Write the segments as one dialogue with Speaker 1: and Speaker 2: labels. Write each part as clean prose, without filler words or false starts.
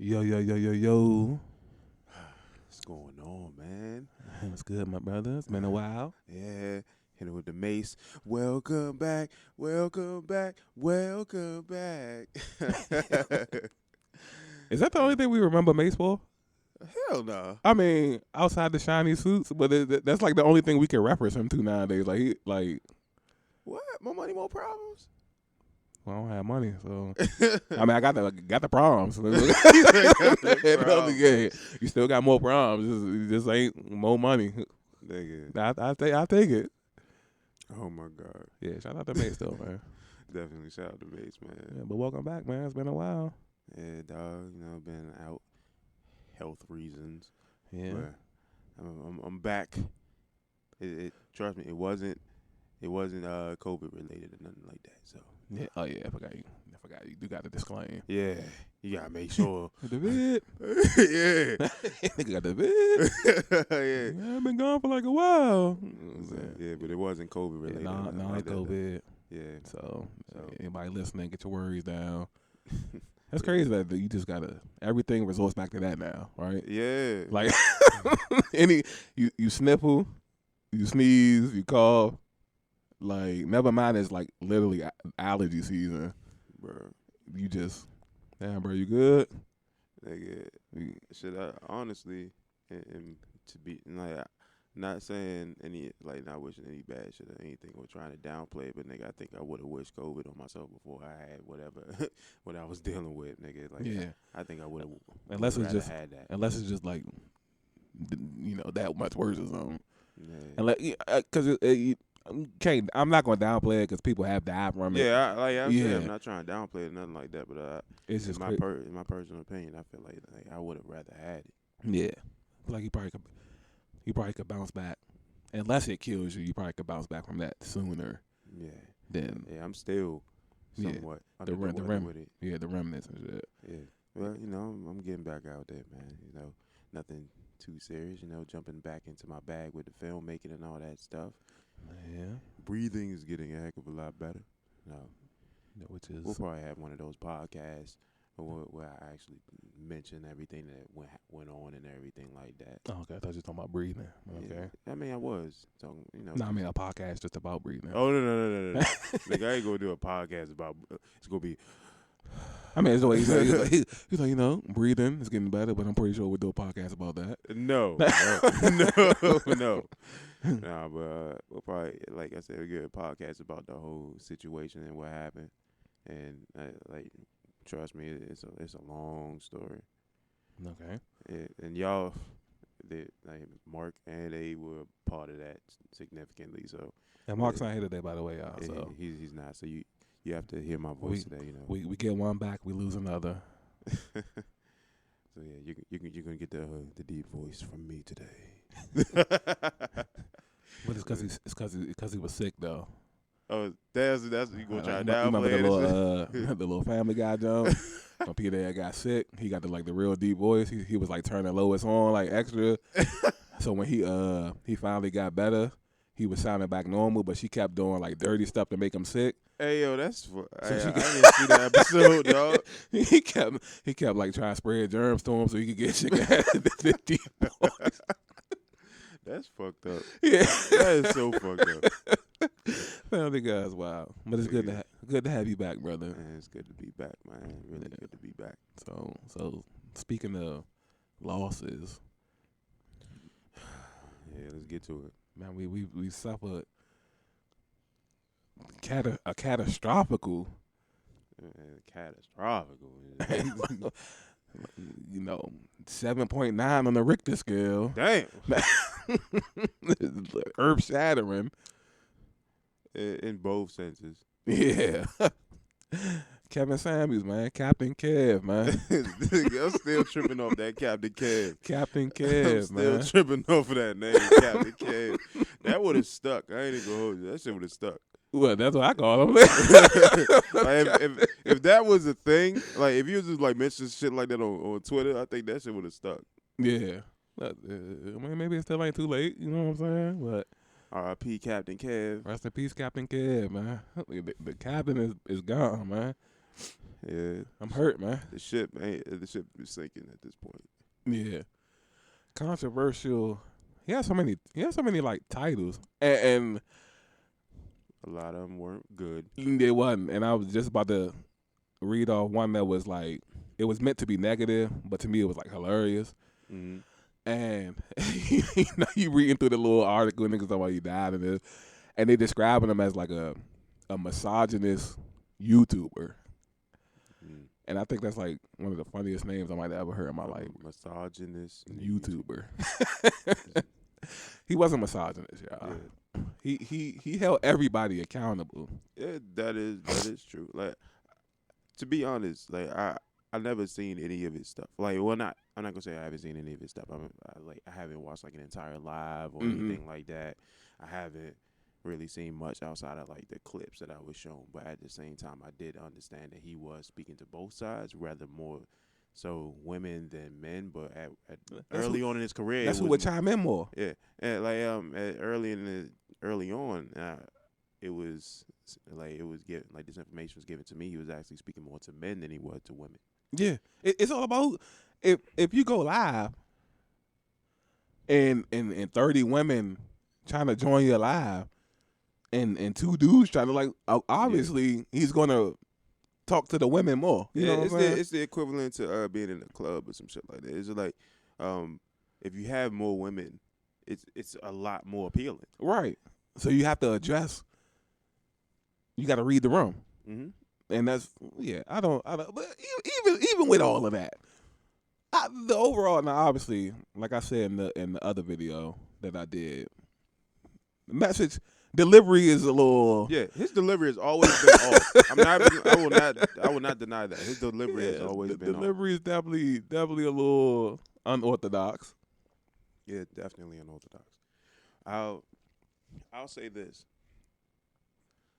Speaker 1: Yo, yo, yo, yo, yo.
Speaker 2: What's going on, man?
Speaker 1: What's good, my brother? It's been a while.
Speaker 2: Yeah, hit it with the mace. Welcome back, welcome back, welcome back.
Speaker 1: Is that the only thing we remember Mace for?
Speaker 2: Hell no.
Speaker 1: I mean, outside the shiny suits, but that's like the only thing we can reference him to nowadays.
Speaker 2: What? More money, more problems?
Speaker 1: Well, I don't have money, so I mean, I got the problems. You still got more problems. It just ain't more money.
Speaker 2: Nigga.
Speaker 1: I take it.
Speaker 2: Oh my God.
Speaker 1: Yeah, shout out to Mace though, man.
Speaker 2: Definitely shout out to Mace, man.
Speaker 1: Yeah, but welcome back, man. It's been a while.
Speaker 2: Yeah, dog. You know, been out, health reasons.
Speaker 1: Yeah,
Speaker 2: But I'm back. Trust me, it wasn't COVID related or nothing like that. So
Speaker 1: yeah. Oh yeah, I forgot you. You do got to disclaim.
Speaker 2: yeah, you gotta make sure.
Speaker 1: The vid.
Speaker 2: Yeah.
Speaker 1: Nigga got the vid.
Speaker 2: Yeah.
Speaker 1: Yeah, I've been gone for like a while.
Speaker 2: Yeah, but it wasn't COVID related.
Speaker 1: Non-COVID.
Speaker 2: Yeah.
Speaker 1: So anybody listening, get your worries down. That's crazy that you just gotta, everything resorts back to that now, right?
Speaker 2: Yeah.
Speaker 1: Like, you sniffle, you sneeze, you cough. Like, never mind, it's like literally allergy season.
Speaker 2: Bro.
Speaker 1: You just, damn, bro, you good?
Speaker 2: Nigga, should I honestly, and to be like, not saying any, like, not wishing any bad shit or anything or trying to downplay it, but nigga, I think I would have wished COVID on myself before I had whatever what I was dealing with, nigga. Like,
Speaker 1: yeah,
Speaker 2: I think I would have.
Speaker 1: unless it's just
Speaker 2: had that.
Speaker 1: Unless it's just like, that much worse or something.
Speaker 2: Yeah.
Speaker 1: Because I'm not gonna downplay it because people have died from it.
Speaker 2: Yeah, I'm not trying to downplay it, nothing like that, but
Speaker 1: It's just
Speaker 2: in my personal opinion, I feel like I would have rather had it.
Speaker 1: Yeah, like you probably could bounce back. Unless it kills you, you probably could bounce back from that sooner.
Speaker 2: Yeah.
Speaker 1: Than
Speaker 2: I'm still somewhat
Speaker 1: the
Speaker 2: with it.
Speaker 1: Yeah, the remnants and shit.
Speaker 2: Yeah. Well, I'm getting back out there, man. Nothing too serious. Jumping back into my bag with the filmmaking and all that stuff.
Speaker 1: Yeah.
Speaker 2: Breathing is getting a heck of a lot better.
Speaker 1: Which is
Speaker 2: we'll probably have one of those podcasts where I actually mention everything that went on and everything like that.
Speaker 1: Oh, okay. I thought you were talking about breathing. Okay.
Speaker 2: Yeah. I mean, I was talking,
Speaker 1: No, I mean a podcast just about breathing.
Speaker 2: Oh, no. Like, I ain't going to do a podcast about, it's going to be.
Speaker 1: I mean, it's the way he's like, breathing is getting better, but I'm pretty sure we'll do a podcast about that.
Speaker 2: No. Nah, but we'll probably, like I said, we'll get a podcast about the whole situation and what happened. And, trust me, it's a long story.
Speaker 1: Okay.
Speaker 2: And y'all, Mark and they were part of that significantly. So.
Speaker 1: And Mark's not here today, by the way, y'all. So
Speaker 2: he's not. So you have to hear my voice today.
Speaker 1: We get one back, we lose another.
Speaker 2: So yeah, you're gonna get the deep voice from me today.
Speaker 1: But it's because he was sick though.
Speaker 2: Oh, that's you gonna try to downplay
Speaker 1: the little Family Guy jump. When Peter got sick, he got the real deep voice. He was like turning Lois on like extra. So when he finally got better, he was sounding back normal, but she kept doing like dirty stuff to make him sick.
Speaker 2: Hey yo, that's I didn't see that episode, dog.
Speaker 1: He kept like trying to spread germs to him so he could get shit the deep voice.
Speaker 2: That's fucked up.
Speaker 1: Yeah,
Speaker 2: that is so fucked up.
Speaker 1: Family Guy's wild, but it's good to have you back, brother.
Speaker 2: Man, it's good to be back, man. Really good to be back.
Speaker 1: So speaking of losses,
Speaker 2: yeah, let's get to it.
Speaker 1: Man, we suffered a catastrophical.
Speaker 2: Catastrophical.
Speaker 1: 7.9 on the Richter scale.
Speaker 2: Damn.
Speaker 1: Earth shattering.
Speaker 2: In both senses.
Speaker 1: Yeah. Kevin Samuels, man. Captain Kev, man.
Speaker 2: I'm still tripping off that Captain Kev.
Speaker 1: Captain Kev,
Speaker 2: I'm still tripping off of that name, Captain Kev. That would have stuck. I ain't even gonna hold you. That shit would have stuck.
Speaker 1: Well, that's what I call him.
Speaker 2: Like, if that was a thing, like if you was just like mentioning shit like that on Twitter, I think that shit would have stuck.
Speaker 1: Yeah. I mean, maybe it still ain't too late. You know what I'm saying? But
Speaker 2: R.I.P. Captain Kev.
Speaker 1: Rest in peace, Captain Kev, man. The captain is gone, man.
Speaker 2: Yeah,
Speaker 1: I'm hurt, man.
Speaker 2: the ship is sinking at this point.
Speaker 1: Yeah, controversial. He has so many. He has so many like titles, and
Speaker 2: A lot of them weren't good.
Speaker 1: it wasn't. And I was just about to read off one that was like, it was meant to be negative, but to me it was like hilarious.
Speaker 2: Mm-hmm.
Speaker 1: And you reading through the little article, niggas talking about he died in this, and they describing him as like a misogynist YouTuber.
Speaker 2: Mm.
Speaker 1: And I think that's like one of the funniest names I might have ever heard in my life.
Speaker 2: Misogynist
Speaker 1: YouTuber. He wasn't misogynist, y'all.
Speaker 2: Yeah.
Speaker 1: He held everybody accountable.
Speaker 2: Yeah, that is true. Like, to be honest, like I never seen any of his stuff. Like, well, I'm not gonna say I haven't seen any of his stuff. I haven't watched like an entire live or anything like that. I haven't really seen much outside of like the clips that I was shown. But at the same time, I did understand that he was speaking to both sides, rather more so women than men. But at early on in his career,
Speaker 1: that's who would chime in more.
Speaker 2: Yeah, and like early on, it was given, like, this information was given to me. He was actually speaking more to men than he was to women.
Speaker 1: Yeah, it's all about if you go live and 30 women trying to join you live, and 2 dudes trying to, like, obviously he's gonna talk to the women more. You know what I'm saying?
Speaker 2: It's the equivalent to being in a club or some shit like that. It's like if you have more women, it's a lot more appealing.
Speaker 1: Right. So you have to adjust. You got to read the room.
Speaker 2: Mm-hmm.
Speaker 1: And that's, yeah, I don't, but even with all of that, the overall, now obviously, like I said in the other video that I did, the message delivery is a little.
Speaker 2: Yeah, his delivery has always been off. I will not deny that. His delivery has always been off.
Speaker 1: Delivery is definitely a little unorthodox.
Speaker 2: Yeah, definitely unorthodox. I'll say this.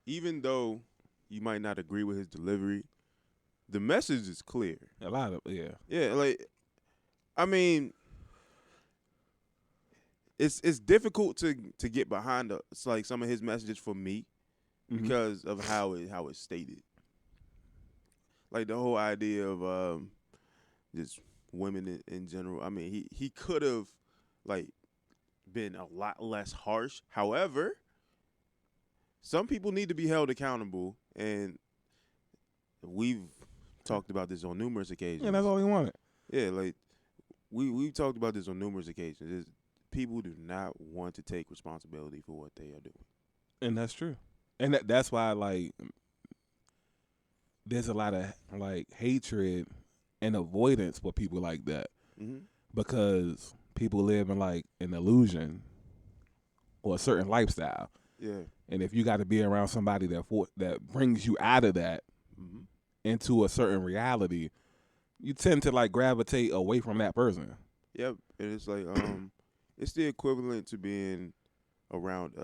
Speaker 2: Even though you might not agree with his delivery, the message is clear.
Speaker 1: A lot of, yeah.
Speaker 2: Yeah, like, I mean, it's difficult to get behind it's like some of his messages for me because of how it's stated. Like the whole idea of just women in general. I mean, he could have like been a lot less harsh. However, some people need to be held accountable, and we've talked about this on numerous occasions.
Speaker 1: Yeah, that's all he wanted.
Speaker 2: Yeah, like we've talked about this on numerous occasions. People do not want to take responsibility for what they are doing,
Speaker 1: and that's true. And that's why, like, there's a lot of like hatred and avoidance for people like that, because people live in like an illusion or a certain lifestyle.
Speaker 2: Yeah.
Speaker 1: And if you got to be around somebody that brings you out of that into a certain reality, you tend to like gravitate away from that person.
Speaker 2: Yep. And it's like it's the equivalent to being around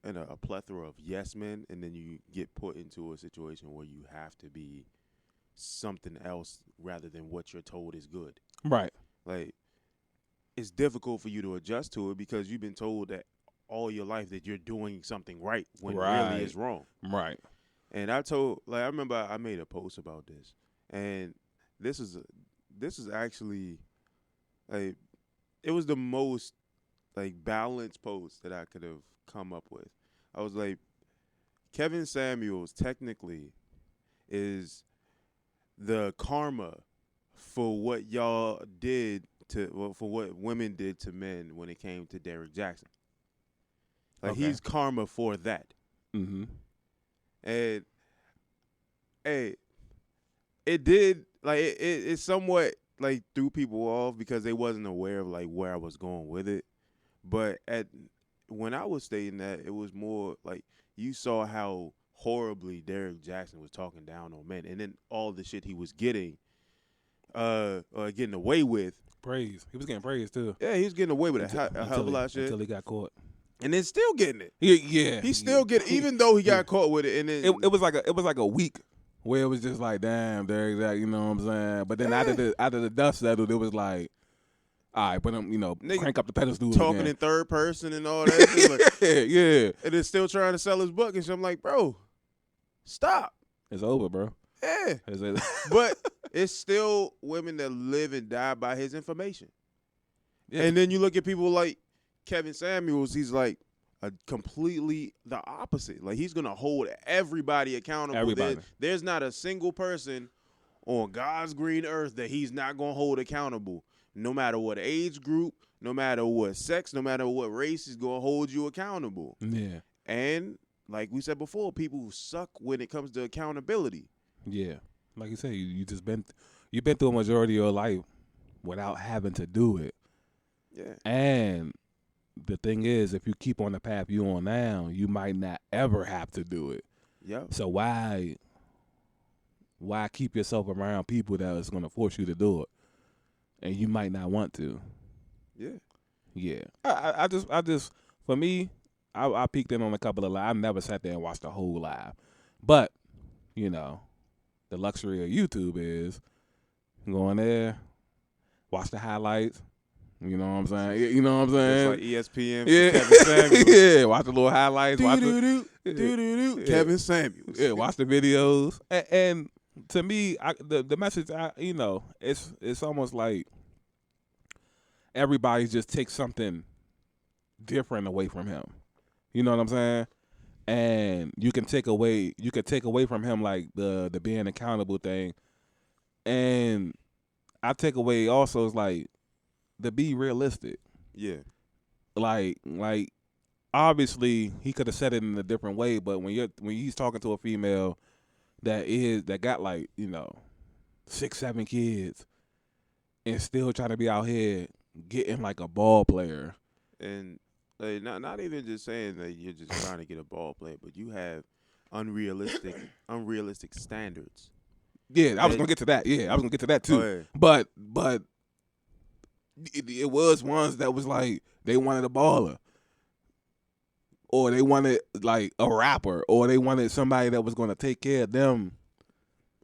Speaker 2: in a plethora of yes men, and then you get put into a situation where you have to be something else rather than what you're told is good.
Speaker 1: Right.
Speaker 2: Like, it's difficult for you to adjust to it because you've been told that all your life that you're doing something right when really is wrong.
Speaker 1: Right.
Speaker 2: And I remember I made a post about this, and this is actually, like, it was the most like balanced post that I could have come up with. I was like, Kevin Samuels technically is the karma for what y'all did for what women did to men when it came to Derrick Jackson. Like, he's karma for that.
Speaker 1: Mm-hmm.
Speaker 2: And hey, it did, like, it somewhat like threw people off because they wasn't aware of like where I was going with it. But when I was stating that, it was more like you saw how horribly Derrick Jackson was talking down on men, and then all the shit he was getting away with.
Speaker 1: Praise. He was getting praise too.
Speaker 2: Yeah, he was getting away with a hell of a lot of shit
Speaker 1: until he got caught.
Speaker 2: And then still getting it.
Speaker 1: Yeah.
Speaker 2: He still get it, even though he got caught with it. And then
Speaker 1: it was like a week where it was just like, damn, Derrick Jackson, you know what I'm saying? But then after the dust settled, it was like, all right, but crank up the pedestal.
Speaker 2: Talking
Speaker 1: again.
Speaker 2: In third person and all that shit. Like,
Speaker 1: yeah.
Speaker 2: And then still trying to sell his book and shit. I'm like, bro, stop.
Speaker 1: It's over, bro.
Speaker 2: Yeah. But it's still women that live and die by his information. Yeah. And then you look at people like Kevin Samuels, he's like a completely the opposite. Like he's gonna hold everybody accountable.
Speaker 1: Everybody.
Speaker 2: There's not a single person on God's green earth that he's not gonna hold accountable. No matter what age group, no matter what sex, no matter what race, he's gonna hold you accountable.
Speaker 1: Yeah.
Speaker 2: And like we said before, people who suck when it comes to accountability.
Speaker 1: Yeah. Like you say, you've been through a majority of your life without having to do it.
Speaker 2: Yeah.
Speaker 1: And the thing is, if you keep on the path you on now, you might not ever have to do it.
Speaker 2: Yeah.
Speaker 1: So why keep yourself around people that is going to force you to do it, and you might not want to?
Speaker 2: Yeah.
Speaker 1: Yeah. I just for me, I peeked in on a couple of lives. I never sat there and watched the whole live, but you know, the luxury of YouTube is go in there, watch the highlights. You know what I'm saying? You know what I'm saying?
Speaker 2: It's like ESPN.
Speaker 1: Yeah.
Speaker 2: Kevin Samuels.
Speaker 1: Yeah. Watch the little highlights.
Speaker 2: Kevin Samuels.
Speaker 1: Yeah. Watch the videos. And to me, the message, it's almost like everybody just takes something different away from him. You know what I'm saying? And you could take away from him like the being accountable thing. And I take away also is like to be realistic.
Speaker 2: Yeah. Like
Speaker 1: obviously he could have said it in a different way, but when he's talking to a female that got like, 6-7 kids and still trying to be out here getting like a ball player.
Speaker 2: And like, not even just saying that you're just trying to get a ball player, but you have unrealistic standards.
Speaker 1: Yeah, I was gonna get to that. Yeah, I was gonna get to that too. Oh, yeah. But it was ones that was like they wanted a baller, or they wanted like a rapper, or they wanted somebody that was gonna take care of them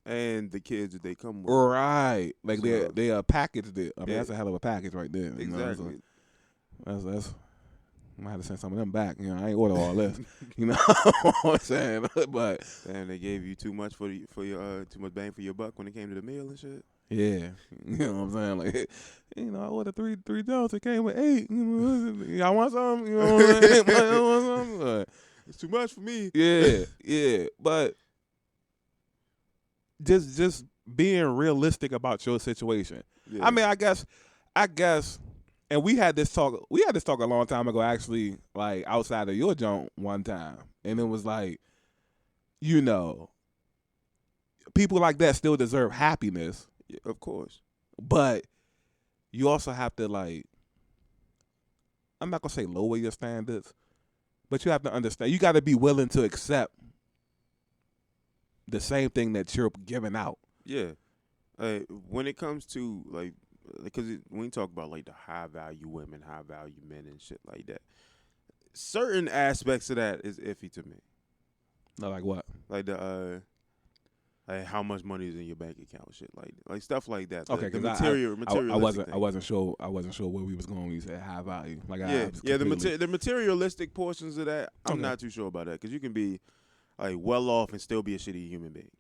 Speaker 2: and the kids that they come with.
Speaker 1: Right, like so, they are packaged it. I mean, that's a hell of a package right there.
Speaker 2: Exactly.
Speaker 1: That's I might have to send some of them back. I ain't order all this. You know what I'm saying? But
Speaker 2: damn, they gave you too much for your too much bang for your buck when it came to the meal and shit.
Speaker 1: Yeah, you know what I'm saying? Like, I ordered three donuts. It came with 8. Y'all want some? You know what I'm saying? Y'all want some? But
Speaker 2: it's too much for me.
Speaker 1: Yeah. But just being realistic about your situation. Yeah. I mean, I guess. And we had this talk a long time ago, actually, like outside of your joint one time. And it was like, people like that still deserve happiness.
Speaker 2: Yeah, of course.
Speaker 1: But you also have to, like, I'm not going to say lower your standards, but you have to understand, you got to be willing to accept the same thing that you're giving out.
Speaker 2: Yeah. When it comes to, like, because when you talk about like the high value women, high value men, and shit like that, certain aspects of that is iffy to me.
Speaker 1: No, like what?
Speaker 2: Like the like how much money is in your bank account, shit like stuff like that.
Speaker 1: Okay,
Speaker 2: the material.
Speaker 1: I wasn't sure where we was going when you said high value. Like
Speaker 2: the materialistic portions of that, I'm not too sure about that because you can be like well off and still be a shitty human being.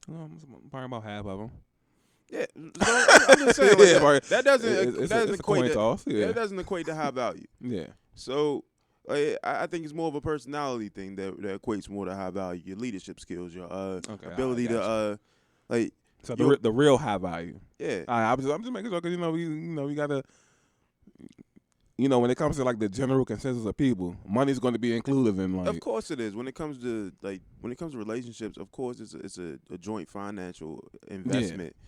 Speaker 1: I'm probably about half of them.
Speaker 2: Yeah, so I'm just saying like that doesn't equate that doesn't equate to high value.
Speaker 1: Yeah.
Speaker 2: So I think it's more of a personality thing that equates more to high value. Your leadership skills, your ability to like.
Speaker 1: So the real high value.
Speaker 2: Yeah.
Speaker 1: I'm just making sure because we gotta. When it comes to like the general consensus of people, money's going to be included in like.
Speaker 2: Of course it is. When it comes to relationships, of course it's a joint financial investment. Yeah.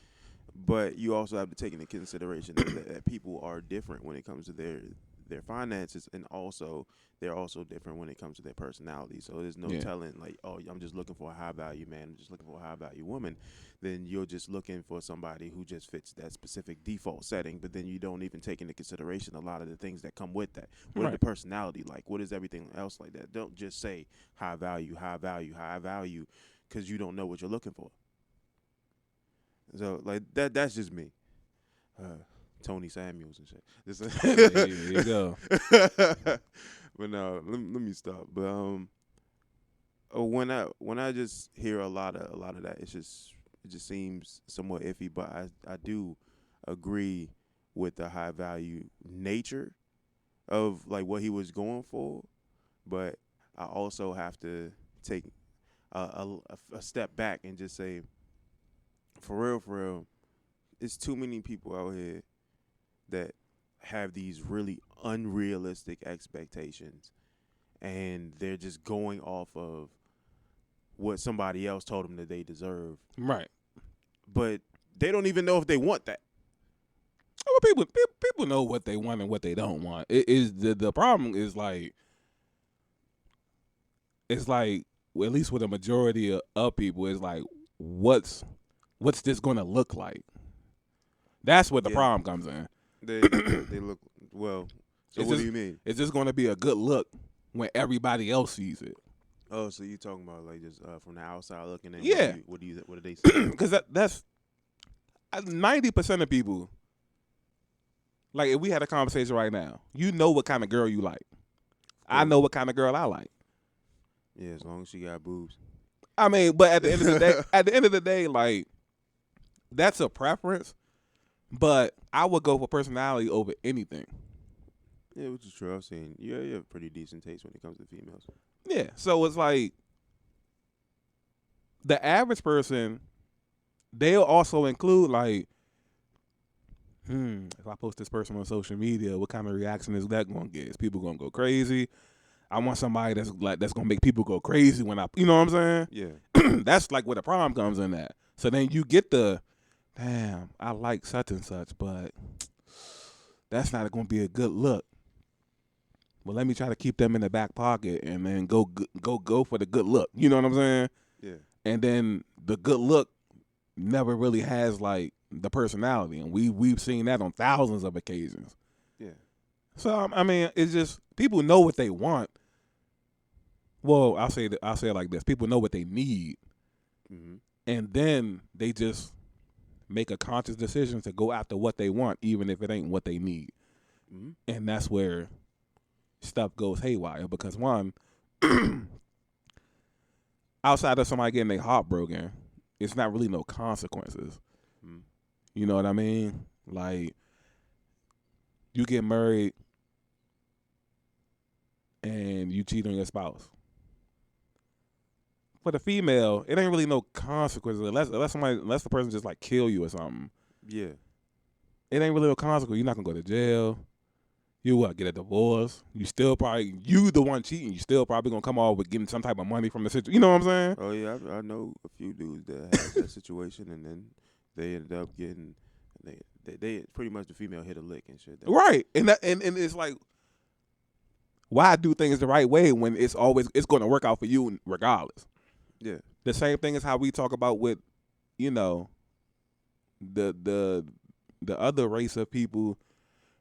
Speaker 2: But you also have to take into consideration that people are different when it comes to their finances, and also they're also different when it comes to their personality. So there's no telling like, oh, I'm just looking for a high value man, I'm just looking for a high value woman. Then you're just looking for somebody who just fits that specific default setting. But then you don't even take into consideration a lot of the things that come with that. What is the personality like? What is everything else like that? Don't just say high value, because you don't know what you're looking for. So like that's just me. Tony Samuels and shit.
Speaker 1: There you go.
Speaker 2: But no, let me stop. But when I just hear a lot of that, it's just it just seems somewhat iffy. But I do agree with the high value nature of like what he was going for, but I also have to take a step back and just say, for real, it's too many people out here that have these really unrealistic expectations, and they're just going off of what somebody else told them that they deserve.
Speaker 1: Right.
Speaker 2: But they don't even know if they want that.
Speaker 1: Well, people know what they want and what they don't want. It is the problem is like, it's like, well, at least with a majority of people, it's like, what's this gonna look like? That's where the problem comes in.
Speaker 2: They look well. So what do you mean?
Speaker 1: Is this gonna be a good look when everybody else sees it?
Speaker 2: Oh, so you talking about like just from the outside looking in?
Speaker 1: Yeah.
Speaker 2: What do they say?
Speaker 1: Because that's 90% of people. Like, if we had a conversation right now, you know what kind of girl you like. I know what kind of girl I like.
Speaker 2: Yeah, as long as she got boobs.
Speaker 1: I mean, but at the end of the day, like, that's a preference. But I would go for personality over anything.
Speaker 2: Yeah, which is true. I've seen you have pretty decent taste when it comes to females.
Speaker 1: Yeah, so it's like the average person, they'll also include like, if I post this person on social media, what kind of reaction is that going to get? Is people going to go crazy? I want somebody that's going to make people go crazy when you know what I'm saying?
Speaker 2: Yeah.
Speaker 1: That's like where the problem comes in at. So then you get the, damn, I like such and such, but that's not going to be a good look. Well, let me try to keep them in the back pocket and then go for the good look. You know what I'm saying?
Speaker 2: Yeah.
Speaker 1: And then the good look never really has like the personality, and we've seen that on thousands of occasions.
Speaker 2: Yeah.
Speaker 1: So I mean, it's just people know what they want. Well, I'll say it like this: people know what they need, and then they just make a conscious decision to go after what they want, even if it ain't what they need. And that's where stuff goes haywire, because one, outside of somebody getting their heart broken, it's not really no consequences. You know what I mean? Like, you get married and you cheat on your spouse. For the female, it ain't really no consequences unless the person just like kill you or something.
Speaker 2: Yeah.
Speaker 1: It ain't really no consequence. You're not gonna go to jail. You get a divorce. You the one cheating. You still probably gonna come off with getting some type of money from the situation. You know what I'm saying?
Speaker 2: Oh yeah, I know a few dudes that had that situation, and then they ended up getting they pretty much the female hit a lick and shit.
Speaker 1: Right, and it's like, why do things the right way when it's going to work out for you regardless?
Speaker 2: Yeah.
Speaker 1: The same thing is how we talk about with, you know, the other race of people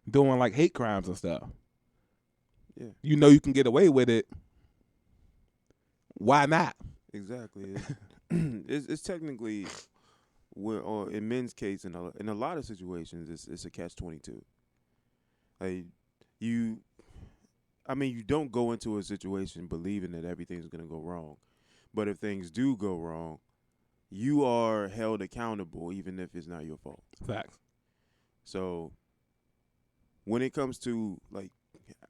Speaker 1: doing like hate crimes and stuff.
Speaker 2: Yeah.
Speaker 1: You know you can get away with it. Why not?
Speaker 2: Exactly. It's technically, or in men's case, in a lot of situations, it's a catch-22. Like you don't go into a situation believing that everything's gonna go wrong, but if things do go wrong, you are held accountable, even if it's not your fault.
Speaker 1: Facts.
Speaker 2: So when it comes to like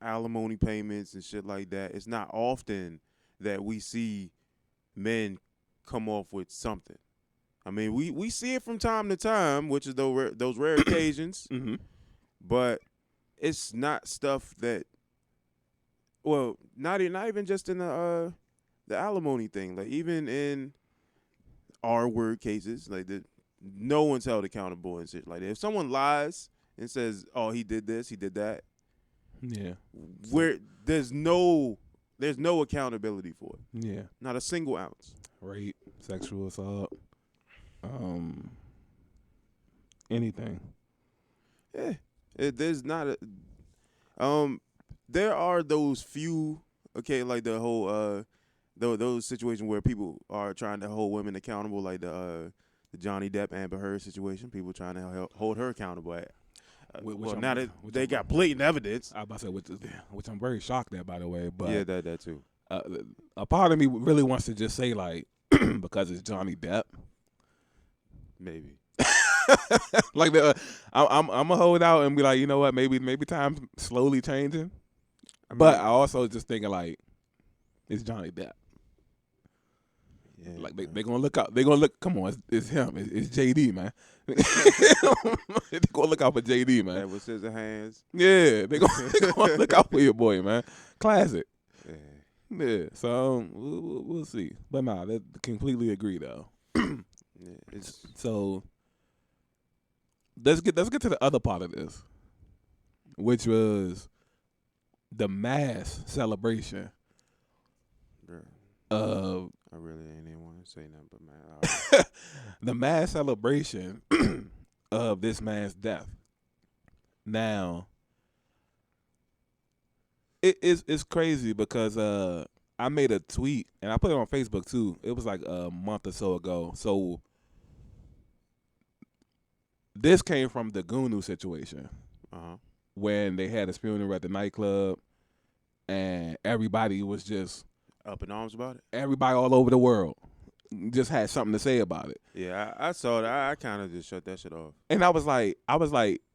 Speaker 2: alimony payments and shit like that, it's not often that we see men come off with something. I mean, we see it from time to time, which is those rare occasions, but it's not stuff that, well, not even just in the alimony thing. Like even in R-word cases, like no one's held accountable and shit like that. If someone lies and says, "Oh, he did this, he did that,"
Speaker 1: yeah,
Speaker 2: where there's no accountability for it.
Speaker 1: Yeah,
Speaker 2: not a single ounce.
Speaker 1: Rape, sexual assault, anything.
Speaker 2: Yeah, there's not a. There are those few, okay, like the whole those situations where people are trying to hold women accountable, like the Johnny Depp Amber Heard situation. People trying to hold her accountable. Now that they got blatant evidence.
Speaker 1: I was about to say, which I'm very shocked at, by the way. But
Speaker 2: yeah, that too.
Speaker 1: A part of me really wants to just say, like, because it's Johnny Depp,
Speaker 2: Maybe.
Speaker 1: Like I'm gonna hold out and be like, you know what? Maybe time's slowly changing. But I also just thinking like, it's Johnny Depp.
Speaker 2: Yeah,
Speaker 1: Like they gonna look out. They gonna look. Come on, it's him. It's JD, man. They gonna look out for JD, man.
Speaker 2: that was Scissorhands.
Speaker 1: Yeah, they gonna look out for your boy, man. Classic.
Speaker 2: Yeah.
Speaker 1: Yeah. So we'll see. But nah, they completely agree though.
Speaker 2: Yeah, it's
Speaker 1: So let's get to the other part of this, which was the mass celebration
Speaker 2: Girl,
Speaker 1: of
Speaker 2: I really ain't even want to say nothing, but man,
Speaker 1: the mass celebration of this man's death. Now, it's crazy because I made a tweet and I put it on Facebook too. It was like a month or so ago. So this came from the Gunu situation when they had his funeral at the nightclub and everybody was just
Speaker 2: up in arms about it.
Speaker 1: Everybody all over the world just had something to say about it.
Speaker 2: Yeah, I saw that. I kind of just shut that shit off.
Speaker 1: And I was like,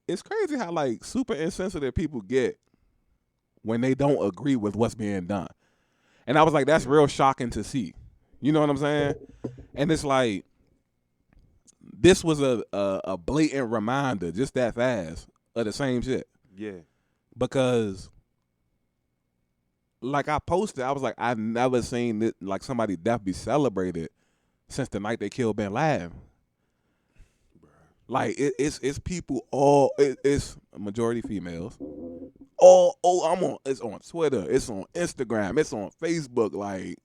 Speaker 1: it's crazy how like super insensitive people get when they don't agree with what's being done. And I was like, that's real shocking to see. You know what I'm saying? And it's like, this was a blatant reminder, just that fast, of the same shit.
Speaker 2: Yeah.
Speaker 1: Because, like I posted, I was like, I've never seen it, like somebody death be celebrated since the night they killed Bin Laden. Like it's people all it's a majority females. It's on Twitter, it's on Instagram, it's on Facebook. Like,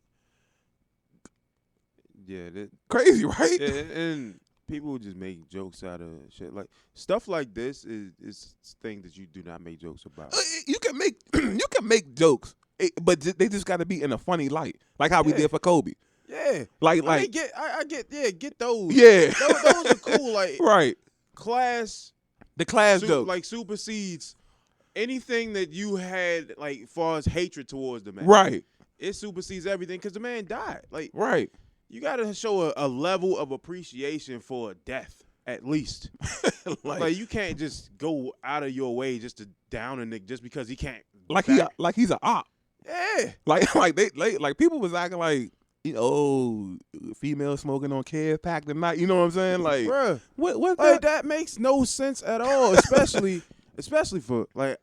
Speaker 2: yeah,
Speaker 1: crazy, right?
Speaker 2: Yeah, and people just make jokes out of shit. Like stuff like this is things that you do not make jokes about.
Speaker 1: You can make jokes, but they just got to be in a funny light, like how we did for Kobe.
Speaker 2: Yeah,
Speaker 1: like
Speaker 2: I get those.
Speaker 1: Yeah,
Speaker 2: those are cool. Like
Speaker 1: right,
Speaker 2: the
Speaker 1: class joke
Speaker 2: like supersedes anything that you had like far as hatred towards the man.
Speaker 1: Right,
Speaker 2: it supersedes everything because the man died. Like
Speaker 1: right,
Speaker 2: you got to show a level of appreciation for death at least. like you can't just go out of your way just to down a nigga just because he can't.
Speaker 1: He's an op.
Speaker 2: Yeah,
Speaker 1: like they people was acting like, you know, female smoking on Kev pack tonight. You know what I'm saying? Like,
Speaker 2: bruh,
Speaker 1: what
Speaker 2: like, that makes no sense at all. Especially for like,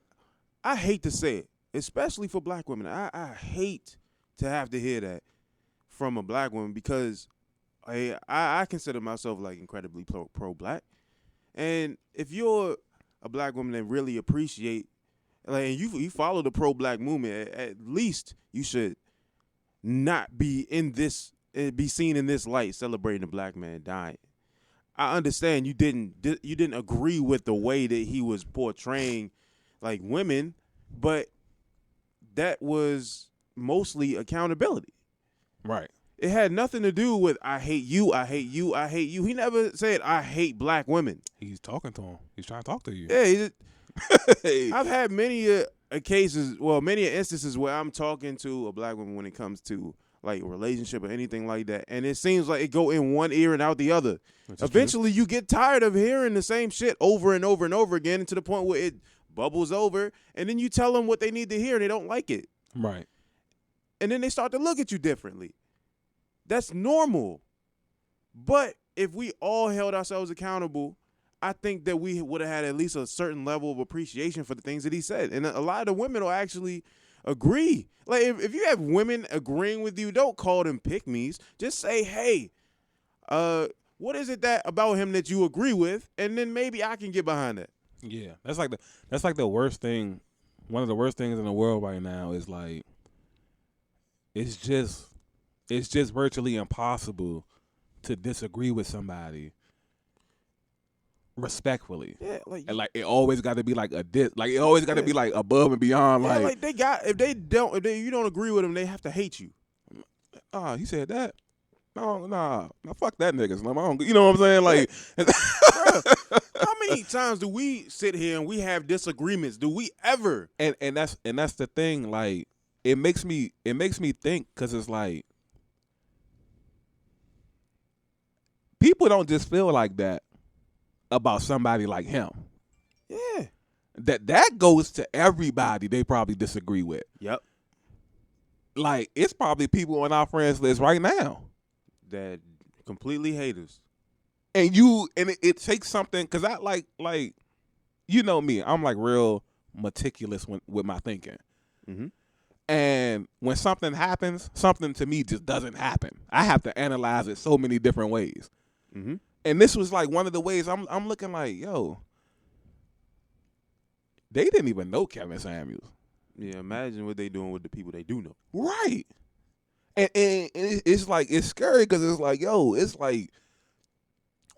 Speaker 2: I hate to say it, especially for black women. I hate to have to hear that from a black woman because I consider myself like incredibly pro-black, and if you're a black woman that really appreciate, like, and you follow the pro-black movement, at least you should not be be seen in this light celebrating a black man dying. I understand you didn't agree with the way that he was portraying like women, but that was mostly accountability.
Speaker 1: Right.
Speaker 2: It had nothing to do with I hate you, I hate you, I hate you. He never said I hate black women.
Speaker 1: He's talking to him. He's trying to talk to you.
Speaker 2: Yeah, I've had many cases, many instances where I'm talking to a black woman when it comes to like a relationship or anything like that, and it seems like it go in one ear and out the other. Eventually, you get tired of hearing the same shit over and over and over again, and to the point where it bubbles over, and then you tell them what they need to hear, and they don't like it.
Speaker 1: Right.
Speaker 2: And then they start to look at you differently. That's normal. But if we all held ourselves accountable, I think that we would have had at least a certain level of appreciation for the things that he said. And a lot of the women will actually agree. Like, if you have women agreeing with you, don't call them pick-me's. Just say, hey, what is it that about him that you agree with? And then maybe I can get behind that.
Speaker 1: Yeah. That's like the worst thing. One of the worst things in the world right now is like, it's just virtually impossible to disagree with somebody respectfully.
Speaker 2: Yeah, like,
Speaker 1: and like it always got to be like it always got to be like above and beyond.
Speaker 2: Yeah,
Speaker 1: like
Speaker 2: if you don't agree with them, they have to hate you.
Speaker 1: He said that. No, fuck that niggas. You know what I'm saying? Like,
Speaker 2: bruh, how many times do we sit here and we have disagreements? Do we ever?
Speaker 1: And that's the thing. Like, it makes me think because it's like people don't just feel like that about somebody like him.
Speaker 2: Yeah.
Speaker 1: That goes to everybody they probably disagree with.
Speaker 2: Yep.
Speaker 1: Like, it's probably people on our friends list right now
Speaker 2: That completely hate us.
Speaker 1: and it takes something, because I like you know me, I'm like real meticulous with my thinking.
Speaker 2: Mm-hmm.
Speaker 1: And when something happens, something to me just doesn't happen. I have to analyze it so many different ways.
Speaker 2: Mm-hmm.
Speaker 1: And this was like one of the ways I'm looking like, yo, they didn't even know Kevin Samuels.
Speaker 2: Yeah, imagine what they doing with the people they do know.
Speaker 1: Right. And it's like, it's scary because it's like, yo, it's like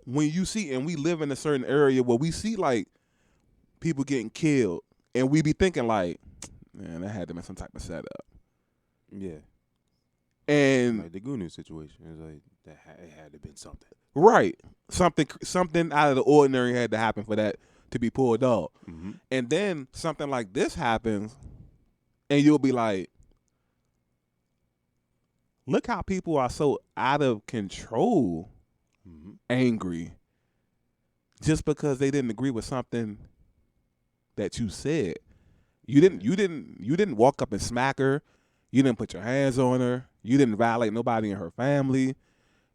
Speaker 1: when you see, and we live in a certain area where we see like people getting killed, and we be thinking like, man, that had to be some type of setup.
Speaker 2: Yeah.
Speaker 1: And
Speaker 2: like the Gunu situation, it's like it had to have been something.
Speaker 1: Right. Something out of the ordinary had to happen for that to be pulled off.
Speaker 2: Mm-hmm.
Speaker 1: And then something like this happens, and you'll be like, look how people are so out of control,
Speaker 2: Mm-hmm.
Speaker 1: angry, just because they didn't agree with something that you said. You didn't walk up and smack her. You didn't put your hands on her. You didn't violate nobody in her family.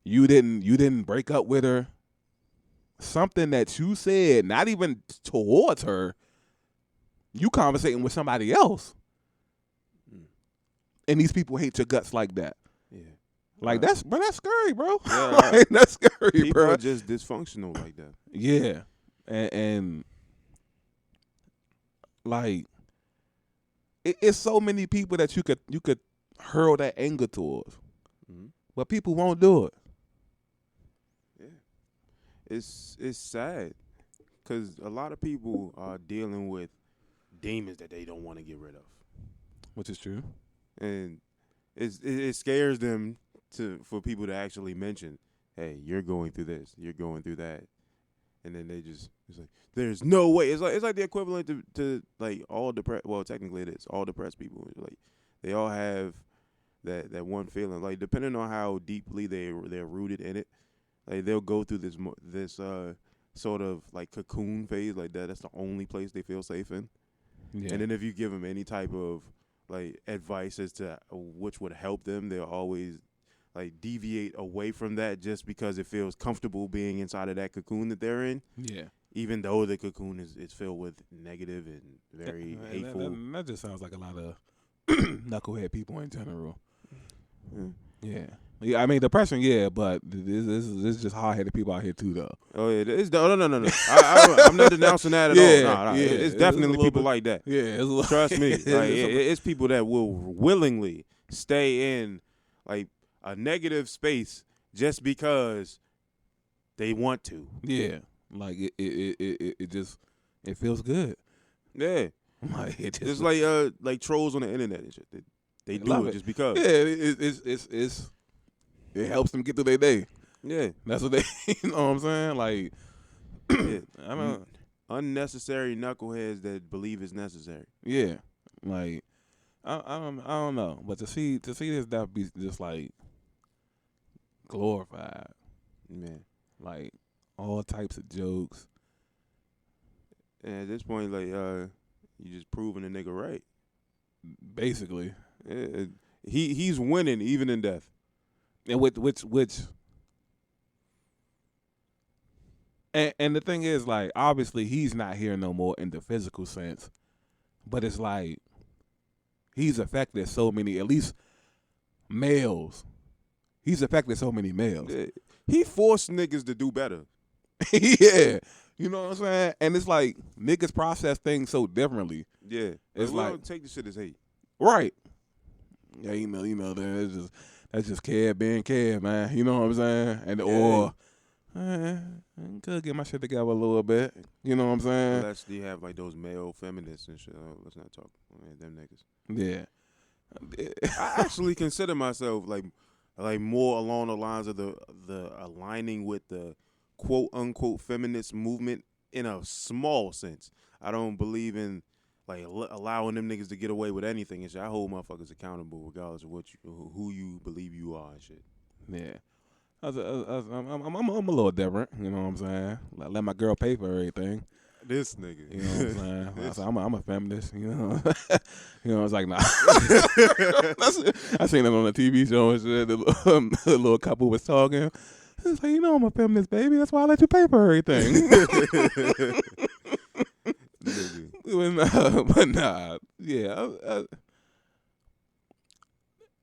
Speaker 1: You didn't break up with her. Something that you said, not even towards her, you conversating with somebody else.
Speaker 2: Mm.
Speaker 1: And these people hate your guts like that.
Speaker 2: Yeah.
Speaker 1: Like, that's scary, bro.
Speaker 2: Yeah,
Speaker 1: like, that's scary,
Speaker 2: people
Speaker 1: bro.
Speaker 2: are just dysfunctional like that.
Speaker 1: Yeah. And like, it's so many people that you could hurl that anger towards.
Speaker 2: Mm-hmm.
Speaker 1: But people won't do it.
Speaker 2: Yeah. It's sad because a lot of people are dealing with demons that they don't want to get rid of.
Speaker 1: Which is true.
Speaker 2: And it scares them for people to actually mention, hey, you're going through this, you're going through that. And then it's like, there's no way. It's like the equivalent to like all depressed. Well, technically it is all depressed people. Like they all have that one feeling. Like depending on how deeply they're rooted in it, like they'll go through this sort of like cocoon phase like that. That's the only place they feel safe in.
Speaker 1: Yeah.
Speaker 2: And then if you give them any type of like advice as to which would help them, they'll always like deviate away from that just because it feels comfortable being inside of that cocoon that they're in.
Speaker 1: Yeah.
Speaker 2: Even though the cocoon is filled with negative and very hateful.
Speaker 1: That just sounds like a lot of knucklehead people in general. Yeah. Yeah, I mean depression, yeah, but this is just hard-headed people out here too, though.
Speaker 2: Oh yeah, no. I'm not denouncing that at all. No,
Speaker 1: yeah.
Speaker 2: It's definitely people like that.
Speaker 1: Yeah,
Speaker 2: Trust me. Like it's people that will willingly stay in like a negative space just because they want to.
Speaker 1: Yeah, like it just it feels good.
Speaker 2: Yeah,
Speaker 1: like it
Speaker 2: it's like trolls on the internet and shit. They do it just because.
Speaker 1: Yeah, it helps them get through their day.
Speaker 2: Yeah,
Speaker 1: that's what they. You know what I'm saying? Like,
Speaker 2: yeah.
Speaker 1: I don't.
Speaker 2: Unnecessary knuckleheads that believe it's necessary.
Speaker 1: Yeah, like I don't know, but to see this stuff be just like glorified.
Speaker 2: Yeah,
Speaker 1: like all types of jokes.
Speaker 2: And at this point, like you just proving a nigga right.
Speaker 1: Basically,
Speaker 2: he's winning even in death.
Speaker 1: And which and the thing is, like, obviously he's not here no more in the physical sense, but it's like he's affected so many, at least males. He's affected so many males.
Speaker 2: He forced niggas to do better.
Speaker 1: Yeah. You know what I'm saying? And it's like niggas process things so differently.
Speaker 2: Yeah.
Speaker 1: It's
Speaker 2: we
Speaker 1: like
Speaker 2: don't take the shit as hate.
Speaker 1: Right. Yeah, you know, that's just Kev being Kev, man. You know what I'm saying? And or I could get my shit together a little bit. You know what I'm saying?
Speaker 2: Unless you have like those male feminists and shit. Let's not talk them niggas.
Speaker 1: Yeah.
Speaker 2: I actually consider myself like more along the lines of the aligning with the quote unquote feminist movement in a small sense. I don't believe in like allowing them niggas to get away with anything and shit. I hold motherfuckers accountable regardless of who you believe you are and shit.
Speaker 1: Yeah. I'm a little different. You know what I'm saying? Let my girl pay for everything.
Speaker 2: This nigga.
Speaker 1: You know what I'm saying? I said, I'm a feminist. You know, you know. It's like nah. I seen it on the TV show and shit. The little couple was talking. It's like, you know, I'm a feminist, baby. That's why I let you pay for everything. But nah, yeah.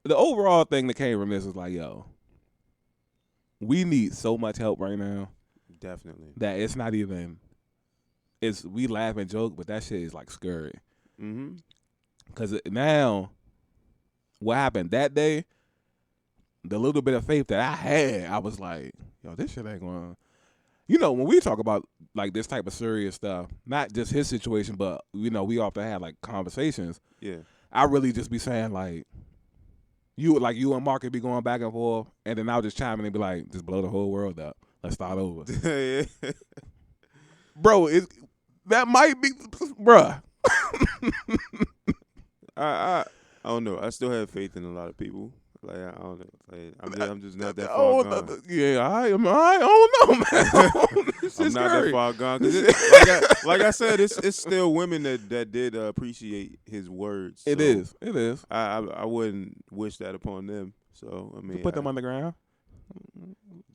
Speaker 1: The overall thing that came from this is like, yo, we need so much help right now.
Speaker 2: Definitely.
Speaker 1: That it's not even. We laugh and joke, but that shit is like scary.
Speaker 2: Mm-hmm.
Speaker 1: Because now, what happened that day, the little bit of faith that I had, I was like, yo, this shit ain't going to. You know, when we talk about like this type of serious stuff, not just his situation, but, you know, we often have like conversations.
Speaker 2: Yeah.
Speaker 1: I really just be saying like, you and Mark could be going back and forth, and then I'll just chime in and be like, just blow the whole world up. Let's start over. Bro, that might be, bruh.
Speaker 2: I don't know. I still have faith in a lot of people. Like I don't know. Like, I'm just not that far gone.
Speaker 1: Yeah, I don't know, man.
Speaker 2: I'm not that far gone. Cause like I said, it's still women that did appreciate his words. So
Speaker 1: it is.
Speaker 2: I wouldn't wish that upon them. So I mean,
Speaker 1: put them on the ground.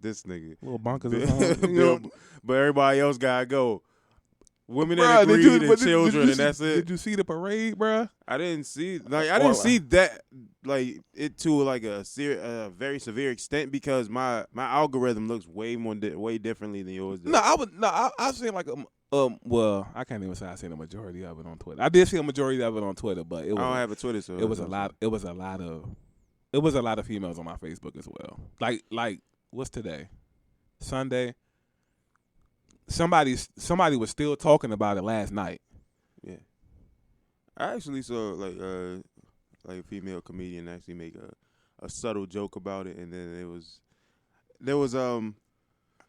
Speaker 2: This nigga,
Speaker 1: little bonkers or something. You know?
Speaker 2: But everybody else gotta go. Women that agreed and children, and that's it.
Speaker 1: Did you see the parade, bruh?
Speaker 2: I didn't see see that like it to like a very severe extent because my algorithm looks way differently than yours does.
Speaker 1: I've seen like well, I can't even say I seen a majority of it on Twitter. I did see a majority of it on Twitter, but I
Speaker 2: don't have a Twitter, so
Speaker 1: it was a lot of females on my Facebook as well. Like what's today? Sunday. Somebody was still talking about it last night.
Speaker 2: Yeah, I actually saw like a female comedian actually make a subtle joke about it, and then there was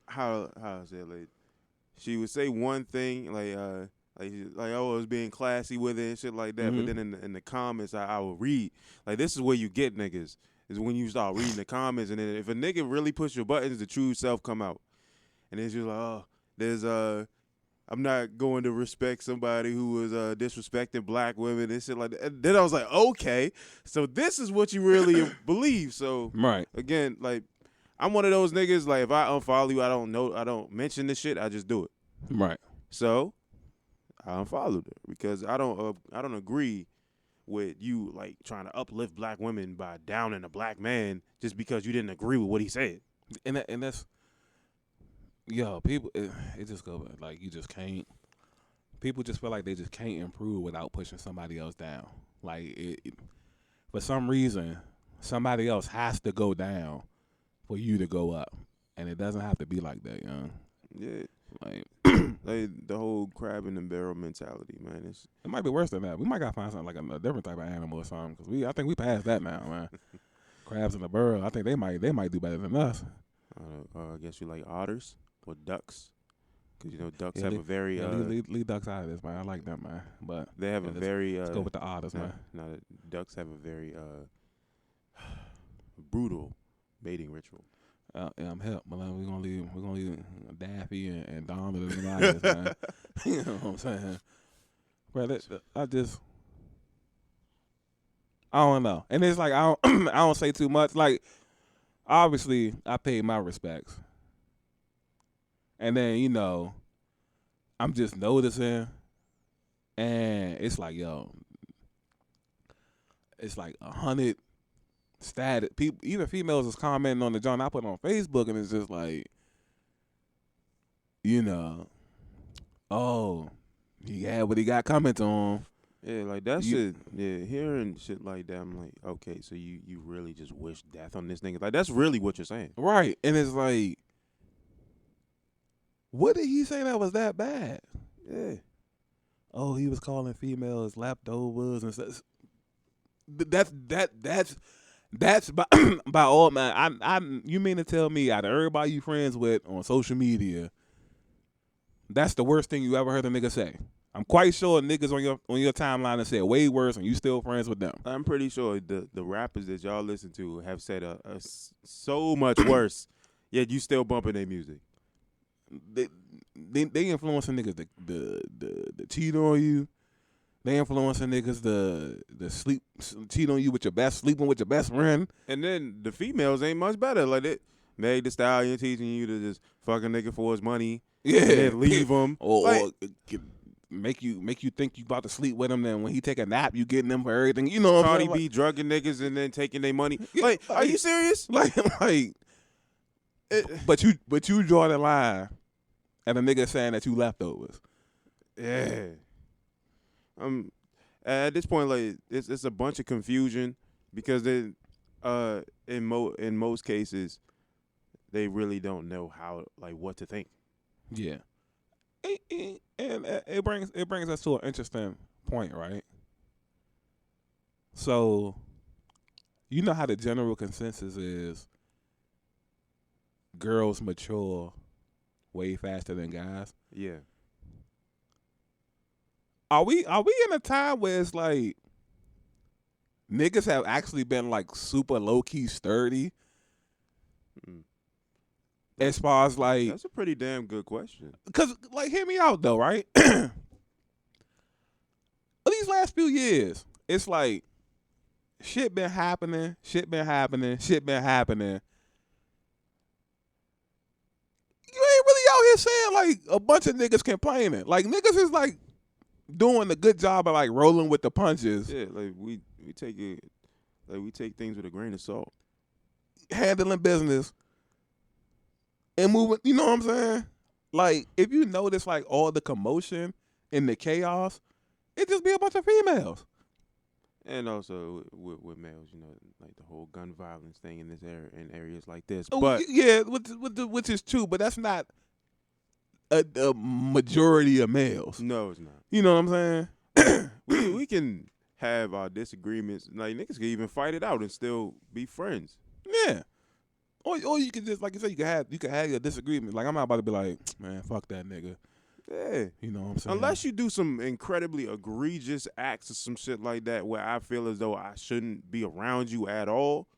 Speaker 2: how is it like she would say one thing like oh I was being classy with it and shit like that, but then in the comments I would read like this is where you get niggas is when you start reading the comments, and then if a nigga really push your buttons, the true self come out, and then she's like oh. There's I'm not going to respect somebody who was disrespecting black women and shit like that. And then I was like, okay, so this is what you really believe. So
Speaker 1: right
Speaker 2: again, like I'm one of those niggas. Like if I unfollow you, I don't mention this shit. I just do it.
Speaker 1: Right.
Speaker 2: So I unfollowed her because I don't agree with you like trying to uplift black women by downing a black man just because you didn't agree with what he said.
Speaker 1: And that's. Yo, people, it just go like you just can't. People just feel like they just can't improve without pushing somebody else down. Like for some reason, somebody else has to go down for you to go up, and it doesn't have to be like that, young.
Speaker 2: Yeah, like the whole crab in the barrel mentality, man.
Speaker 1: It might be worse than that. We might gotta find something like a different type of animal or something because I think we passed that now, man. Crabs in the barrel. I think they might do better than us.
Speaker 2: I guess you like otters. Or ducks, because you know ducks have a very
Speaker 1: leave ducks out of this, man. I like them, man. But
Speaker 2: they have a very
Speaker 1: let's go with the otters, man.
Speaker 2: No, ducks have a very brutal mating ritual.
Speaker 1: Yeah, I'm hip, but we're gonna leave Daffy and Donald and them out of this, man. You know what I'm saying? Bro, I don't know, and it's like I don't say too much. Like obviously, I paid my respects. And then, you know, I'm just noticing, and it's like, yo, it's like 100 status people, even females is commenting on the joint I put on Facebook, and it's just like, you know, oh, he had what he got comments on.
Speaker 2: Yeah, like that shit. Yeah, hearing shit like that, I'm like, okay, so you really just wish death on this nigga? Like that's really what you're saying,
Speaker 1: right? And it's like. What did he say that was that bad?
Speaker 2: Yeah.
Speaker 1: Oh, he was calling females leftovers and stuff. That's by all man. You mean to tell me out of everybody you friends with on social media, that's the worst thing you ever heard a nigga say? I'm quite sure niggas on your timeline have said way worse, and you still friends with them.
Speaker 2: I'm pretty sure the rappers that y'all listen to have said so much worse. Yet you still bumping their music.
Speaker 1: They influencing niggas to cheat on you. They influencing niggas to cheat on you with your sleeping with your best friend.
Speaker 2: And then the females ain't much better. Like it, Meg Thee Stallion teaching you to just fuck a nigga for his money.
Speaker 1: Yeah,
Speaker 2: and then leave him.
Speaker 1: or make you think you about to sleep with him. Then when he take a nap, you getting them for everything. You know what I'm saying?
Speaker 2: Cardi B drugging niggas and then taking their money. Like, are you serious?
Speaker 1: Like, but you draw the line at a nigga saying that you leftovers.
Speaker 2: Yeah. At this point, like it's a bunch of confusion because then, in most cases, they really don't know what to think.
Speaker 1: Yeah, and it brings us to an interesting point, right? So, you know how the general consensus is girls mature way faster than guys.
Speaker 2: Yeah.
Speaker 1: Are we in a time where it's like niggas have actually been like super low key sturdy? As far as like,
Speaker 2: that's a pretty damn good question.
Speaker 1: Cause like, hear me out though, right? These last few years, it's like shit been happening. You ain't really out here saying like a bunch of niggas complaining. Like niggas is like doing a good job of like rolling with the punches.
Speaker 2: Yeah, like we take it, like we take things with a grain of salt,
Speaker 1: handling business and moving. You know what I'm saying? Like if you notice like all the commotion and the chaos, it just be a bunch of females.
Speaker 2: And also with males, you know, like the whole gun violence thing in this area, in areas like this.
Speaker 1: Oh,
Speaker 2: but
Speaker 1: yeah, which is true, but that's not a majority of males.
Speaker 2: No, it's not.
Speaker 1: You know what I'm saying?
Speaker 2: we can have our disagreements. Like niggas can even fight it out and still be friends.
Speaker 1: Yeah. Or you can just, like you said, you can have your disagreement. Like I'm not about to be like, man, fuck that nigga.
Speaker 2: Yeah.
Speaker 1: You know what I'm saying?
Speaker 2: Unless you do some incredibly egregious acts or some shit like that where I feel as though I shouldn't be around you at all,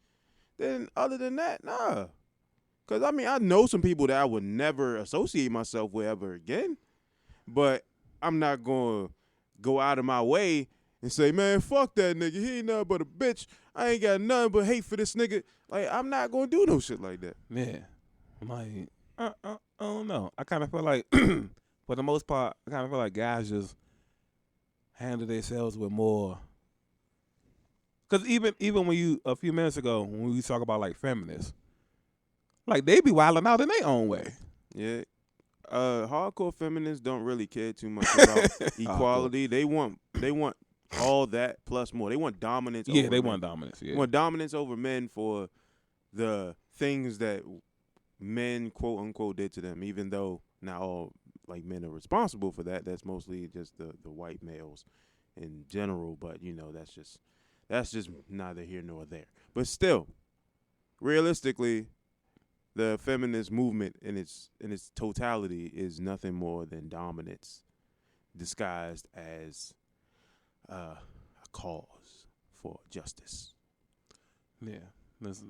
Speaker 2: then other than that, nah. Because, I mean, I know some people that I would never associate myself with ever again, but I'm not going to go out of my way and say, man, fuck that nigga. He ain't nothing but a bitch. I ain't got nothing but hate for this nigga. Like, I'm not going to do no shit like that.
Speaker 1: Yeah. Like, I don't know. I kind of feel like... For the most part, I kind of feel like guys just handle themselves with more. Because even when you, a few minutes ago, when we talk about like feminists, like they be wilding out in their own way.
Speaker 2: Yeah. Hardcore feminists don't really care too much about equality. They want all that plus more. They want dominance over men.
Speaker 1: Want dominance, yeah.
Speaker 2: They want dominance over men for the things that men, quote unquote, did to them, even though not all like men are responsible for that. That's mostly just the white males in general, but you know, that's just neither here nor there. But still, realistically, the feminist movement in its totality is nothing more than dominance disguised as a cause for justice.
Speaker 1: Yeah, that's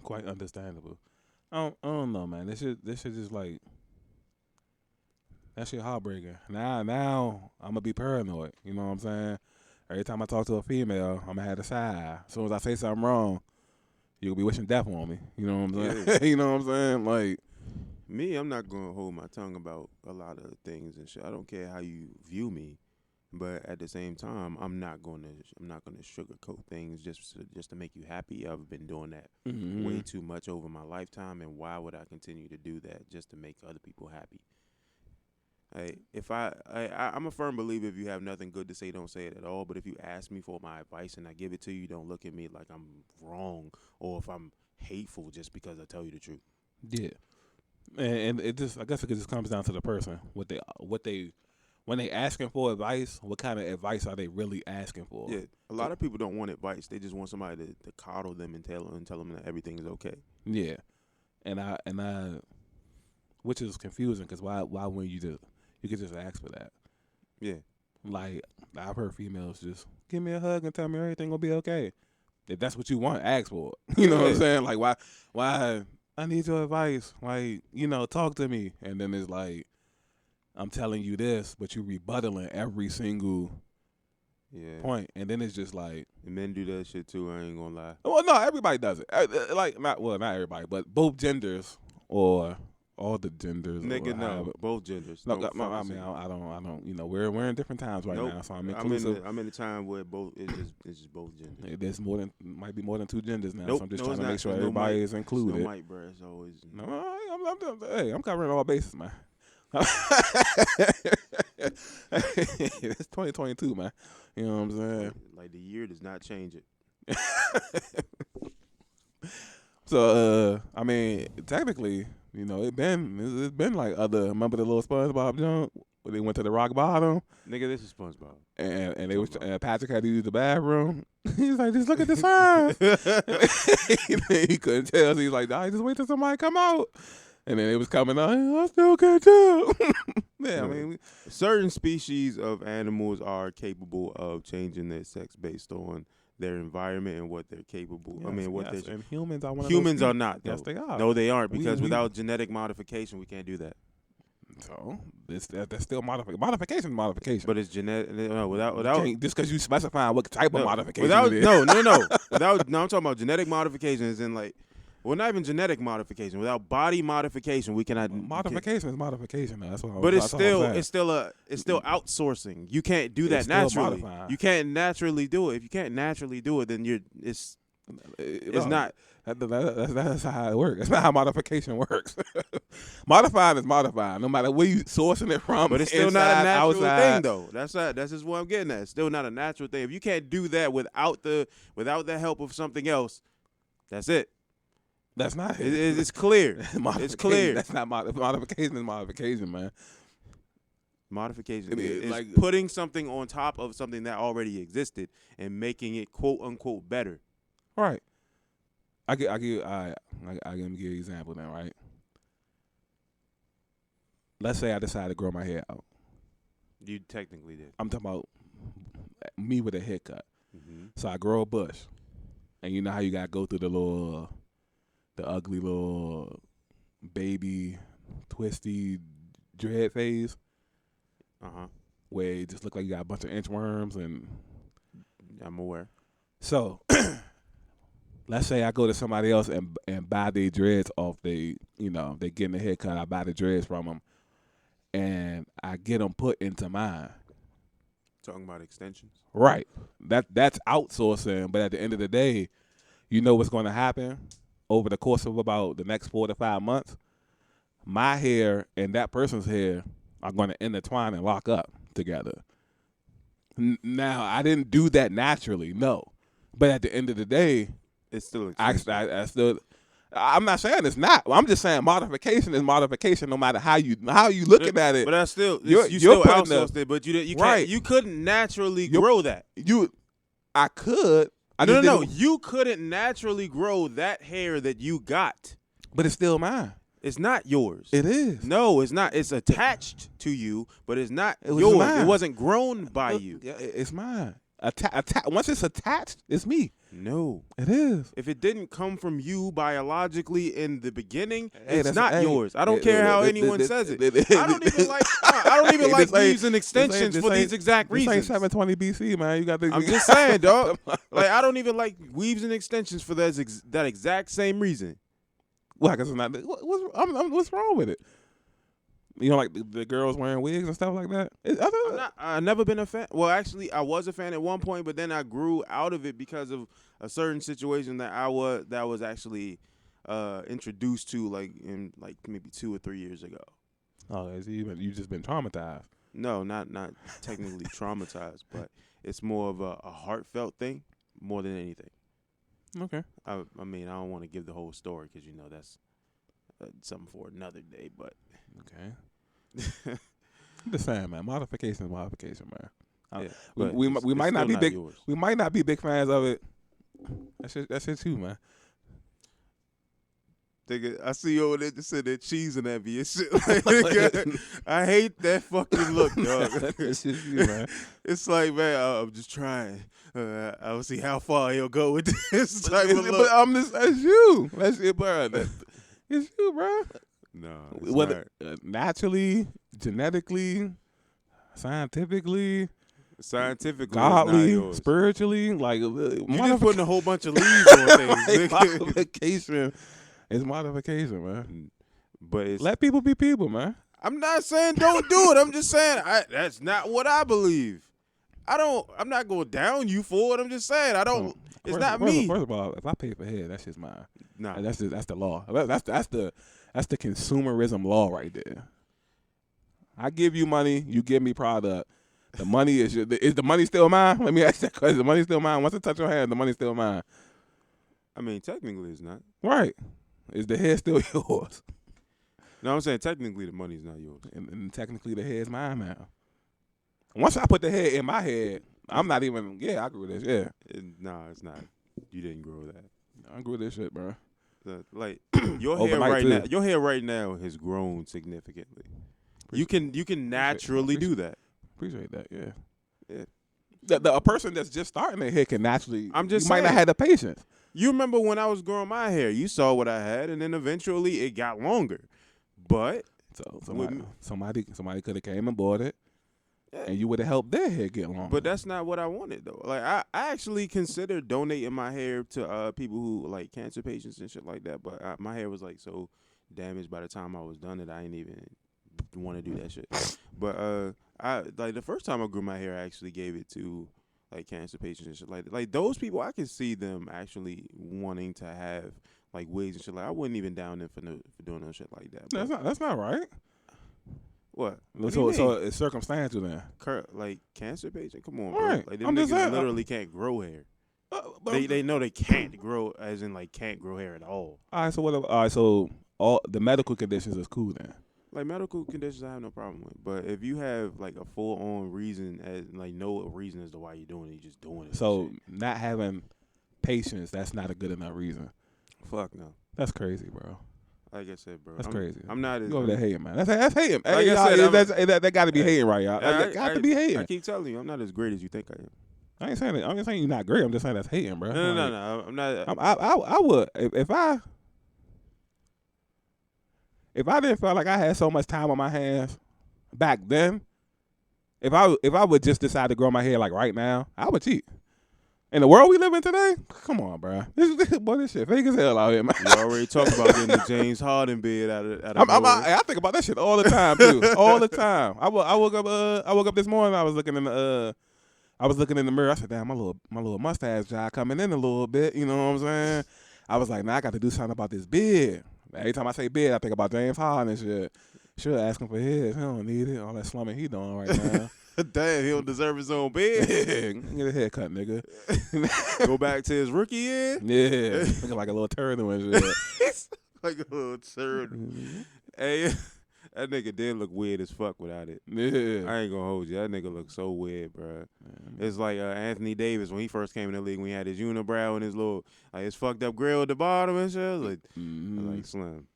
Speaker 1: quite understandable. I don't know, man. This shit just like, that shit heartbreaking. Now I'm gonna be paranoid. You know what I'm saying? Every time I talk to a female, I'm gonna have a side. As soon as I say something wrong, you'll be wishing death on me. You know what I'm saying? You know what I'm saying? Like
Speaker 2: me, I'm not gonna hold my tongue about a lot of things and shit. I don't care how you view me, but at the same time, I'm not gonna sugarcoat things just to make you happy. I've been doing that way too much over my lifetime, and why would I continue to do that just to make other people happy? If I'm a firm believer, if you have nothing good to say, don't say it at all. But if you ask me for my advice and I give it to you, don't look at me like I'm wrong or if I'm hateful just because I tell you the truth.
Speaker 1: Yeah, and it just, I guess it just comes down to the person. What they when they asking for advice, what kind of advice are they really asking for?
Speaker 2: Yeah, a lot of people don't want advice. They just want somebody to coddle them and tell them that everything is okay. Yeah,
Speaker 1: and I, which is confusing because why wouldn't you could just ask for that?
Speaker 2: Yeah.
Speaker 1: Like, I've heard females just give me a hug and tell me everything will be okay. If that's what you want, ask for it. You know what I'm saying? Like, why? I need your advice. Like, you know, talk to me. And then it's like, I'm telling you this, but you rebuttaling every single point. And then it's just like,
Speaker 2: and men do that shit too. I ain't gonna lie.
Speaker 1: well, no, everybody does it. Like, not everybody, but both genders or all the genders.
Speaker 2: Nigga, no, both genders.
Speaker 1: No, I mean, I don't. You know, we're in different times right now, so I'm inclusive.
Speaker 2: I'm in a time where it's just both genders.
Speaker 1: There's might be more than two genders now,
Speaker 2: Nope,
Speaker 1: so I'm just
Speaker 2: no,
Speaker 1: trying to
Speaker 2: it's
Speaker 1: make
Speaker 2: not.
Speaker 1: sure
Speaker 2: No
Speaker 1: everybody
Speaker 2: mic.
Speaker 1: is included.
Speaker 2: No mic, bro. It's always
Speaker 1: Hey, I'm covering all bases, man. It's 2022, man. You know what I'm saying?
Speaker 2: Like the year does not change it.
Speaker 1: So, I mean, technically, you know, it's been like other. Remember the little SpongeBob jump where they went to the rock bottom?
Speaker 2: Nigga, this is SpongeBob.
Speaker 1: And they was Patrick had to use the bathroom. He's like, just look at the sign. He couldn't tell. So he's like, nah, just wait till somebody come out. And then it was coming out. I still can't tell. Yeah, I mean,
Speaker 2: certain species of animals are capable of changing their sex based on their environment and what they're capable.
Speaker 1: Yes,
Speaker 2: I mean, what
Speaker 1: yes.
Speaker 2: they're.
Speaker 1: And humans
Speaker 2: are not. Though.
Speaker 1: Yes, they are.
Speaker 2: No, they aren't, because without genetic modification, we can't do that.
Speaker 1: So that's still modification. Modification.
Speaker 2: But it's genetic. No, without
Speaker 1: just because you specify what type of modification.
Speaker 2: Without
Speaker 1: it is.
Speaker 2: no. Without I'm talking about genetic modification, as in like. Well, not even genetic modification. Without body modification, we cannot.
Speaker 1: Modification is modification. That's what.
Speaker 2: But it's still outsourcing. You can't do that naturally. You can't naturally do it. If you can't naturally do it, then it's not.
Speaker 1: That's how it works. That's not how modification works. Modifying is modifying, no matter where you sourcing it from.
Speaker 2: But it's still
Speaker 1: inside,
Speaker 2: not a natural
Speaker 1: outside.
Speaker 2: thing, though. That's just what I'm getting at. It's still not a natural thing. If you can't do that without the help of something else, that's it.
Speaker 1: That's not it.
Speaker 2: It's clear. It's clear.
Speaker 1: That's not modification. Is modification, man.
Speaker 2: Modification is like putting something on top of something that already existed and making it quote unquote better.
Speaker 1: Right. I give you an example then, right? Let's say I decide to grow my hair out.
Speaker 2: You technically did.
Speaker 1: I'm talking about me with a haircut.
Speaker 2: Mm-hmm.
Speaker 1: So I grow a bush, and you know how you gotta go through the ugly little baby twisty dread phase, where it just look like you got a bunch of inchworms and.
Speaker 2: I'm aware.
Speaker 1: So, let's say I go to somebody else and buy their dreads off. They getting a haircut. I buy the dreads from them, and I get them put into mine.
Speaker 2: Talking about extensions,
Speaker 1: right? That's outsourcing. But at the end of the day, you know what's going to happen over the course of about the next 4 to 5 months. My hair and that person's hair are going to intertwine and lock up together. Now, I didn't do that naturally, no. But at the end of the day,
Speaker 2: it's still
Speaker 1: I'm not saying it's not. I'm just saying modification is modification, no matter how you looking at it.
Speaker 2: But that's still you still outsourced it, but you can't. You couldn't naturally grow that.
Speaker 1: I could.
Speaker 2: No. You couldn't naturally grow that hair that you got.
Speaker 1: But it's still mine.
Speaker 2: It's not yours.
Speaker 1: It is.
Speaker 2: No, it's not. It's attached to you, but it's not yours.
Speaker 1: Mine.
Speaker 2: It wasn't grown by you.
Speaker 1: It's mine. Once it's attached, it's me.
Speaker 2: No.
Speaker 1: It is.
Speaker 2: If it didn't come from you biologically in the beginning, it's not yours. I don't care how anyone says it. I don't even like weaves and extensions for these exact reasons.
Speaker 1: This ain't 720 BC, man. You got to.
Speaker 2: I'm just saying, dog. Like, I don't even like weaves and extensions for that exact same reason.
Speaker 1: Why? Because it's not. What's wrong with it? You know, like the girls wearing wigs and stuff like that?
Speaker 2: I've never been a fan. Well, actually, I was a fan at one point, but then I grew out of it because of a certain situation that was actually introduced to, like, in like maybe 2 or 3 years ago.
Speaker 1: Oh, you just been traumatized?
Speaker 2: No, not technically traumatized, but it's more of a heartfelt thing more than anything.
Speaker 1: Okay.
Speaker 2: I mean, I don't want to give the whole story because that's something for another day, but.
Speaker 1: Okay. I'm just saying, man. Modification is modification, man.
Speaker 2: Yeah,
Speaker 1: we might not be big.
Speaker 2: Yours.
Speaker 1: We might not be big fans of it. That's it too, man.
Speaker 2: I see you over there just sitting there cheesing at me and shit. Like, I hate that fucking look, dog.
Speaker 1: That's just you, man.
Speaker 2: It's like, man, I'm just trying. I'll see how far he'll go with this type of look.
Speaker 1: But that's you. That's it, bro. It's you, bro.
Speaker 2: No, it's
Speaker 1: Whether
Speaker 2: not.
Speaker 1: naturally, genetically, scientifically,
Speaker 2: Scientifically, it's not
Speaker 1: godly,
Speaker 2: yours.
Speaker 1: spiritually, like
Speaker 2: You just putting a whole bunch of leaves on things.
Speaker 1: like, modification. It's modification, man.
Speaker 2: But it's.
Speaker 1: Let people be people, man.
Speaker 2: I'm not saying don't do it. I'm just saying that's not what I believe. I'm not going down you for it. I'm just saying it's not me.
Speaker 1: First of all, if I pay for head, that's just mine.
Speaker 2: Nah.
Speaker 1: That's the law. That's the consumerism law right there. I give you money, you give me product. The money is the money still mine? Let me ask that question. The money still mine? Once I touch your hand, the money's still mine.
Speaker 2: I mean, technically it's not.
Speaker 1: Right. Is the head still yours?
Speaker 2: No, I'm saying technically the money's not yours.
Speaker 1: And technically the head's mine now. Once I put the head in my head, I'm not even. Yeah, I grew this. Yeah.
Speaker 2: Nah, it's not. You didn't grow that.
Speaker 1: I grew this shit, bro.
Speaker 2: Like your hair right now has grown significantly. You can naturally do that.
Speaker 1: Appreciate that. Yeah.
Speaker 2: Yeah.
Speaker 1: A person that's just starting their hair can naturally.
Speaker 2: I'm just
Speaker 1: you might
Speaker 2: saying.
Speaker 1: not have the patience.
Speaker 2: You remember when I was growing my hair? You saw what I had, and then eventually it got longer. But
Speaker 1: so somebody could have came and bought it. Yeah. And you would have helped their hair get longer.
Speaker 2: But that's not what I wanted, though. Like, I actually considered donating my hair to people who, like, cancer patients and shit like that. But my hair was, like, so damaged by the time I was done that I didn't even want to do that shit. But, the first time I grew my hair, I actually gave it to, like, cancer patients and shit like that. Like, those people, I could see them actually wanting to have, like, wigs and shit like that. I wasn't even down there for doing no shit like that.
Speaker 1: That's not right.
Speaker 2: What?
Speaker 1: So it's circumstantial then.
Speaker 2: Like cancer patient? Come on,
Speaker 1: right.
Speaker 2: bro. Like them niggas literally can't grow hair. They know they can't grow, as in like can't grow hair at all.
Speaker 1: All right. So what? All right. So all the medical conditions is cool then.
Speaker 2: Like medical conditions, I have no problem with. But if you have like a full on reason, no reason as to why you're doing it, you're just doing it.
Speaker 1: So not having patience, that's not a good enough reason.
Speaker 2: Fuck no.
Speaker 1: That's crazy, bro.
Speaker 2: Like I said, bro.
Speaker 1: That's crazy.
Speaker 2: I'm not as...
Speaker 1: You over there hating, man. That's hating.
Speaker 2: Like hey, I
Speaker 1: said, that got to be hating, right, y'all? That got to be hating.
Speaker 2: I keep telling you, I'm not as great as you think I am.
Speaker 1: I ain't saying that. I'm just saying you're not great. I'm just saying that's hating, bro.
Speaker 2: No. I'm not...
Speaker 1: I would... If I didn't feel like I had so much time on my hands back then, if I would just decide to grow my hair like right now, I would cheat. In the world we live in today, come on, bro. This shit fake as hell out here, man.
Speaker 2: You already talked about getting the James Harden bed out of
Speaker 1: I think about that shit all the time too, all the time. I woke up this morning. I was looking in the mirror. I said, "Damn, my little mustache job coming in a little bit." You know what I'm saying? I was like, "Nah, I got to do something about this beard." Every time I say beard, I think about James Harden and shit. Should ask him for his. He don't need it. All that slumming he doing right now.
Speaker 2: Damn, he don't deserve his own bed.
Speaker 1: Get a haircut, nigga.
Speaker 2: Go back to his rookie year.
Speaker 1: Yeah, looking like a little turtle and shit.
Speaker 2: Like a little turtle. Mm-hmm. Hey, that nigga did look weird as fuck without it.
Speaker 1: Yeah,
Speaker 2: I ain't gonna hold you. That nigga look so weird, bro. It's like Anthony Davis when he first came in the league when he had his unibrow and his little his fucked up grill at the bottom and shit. I was like Slim.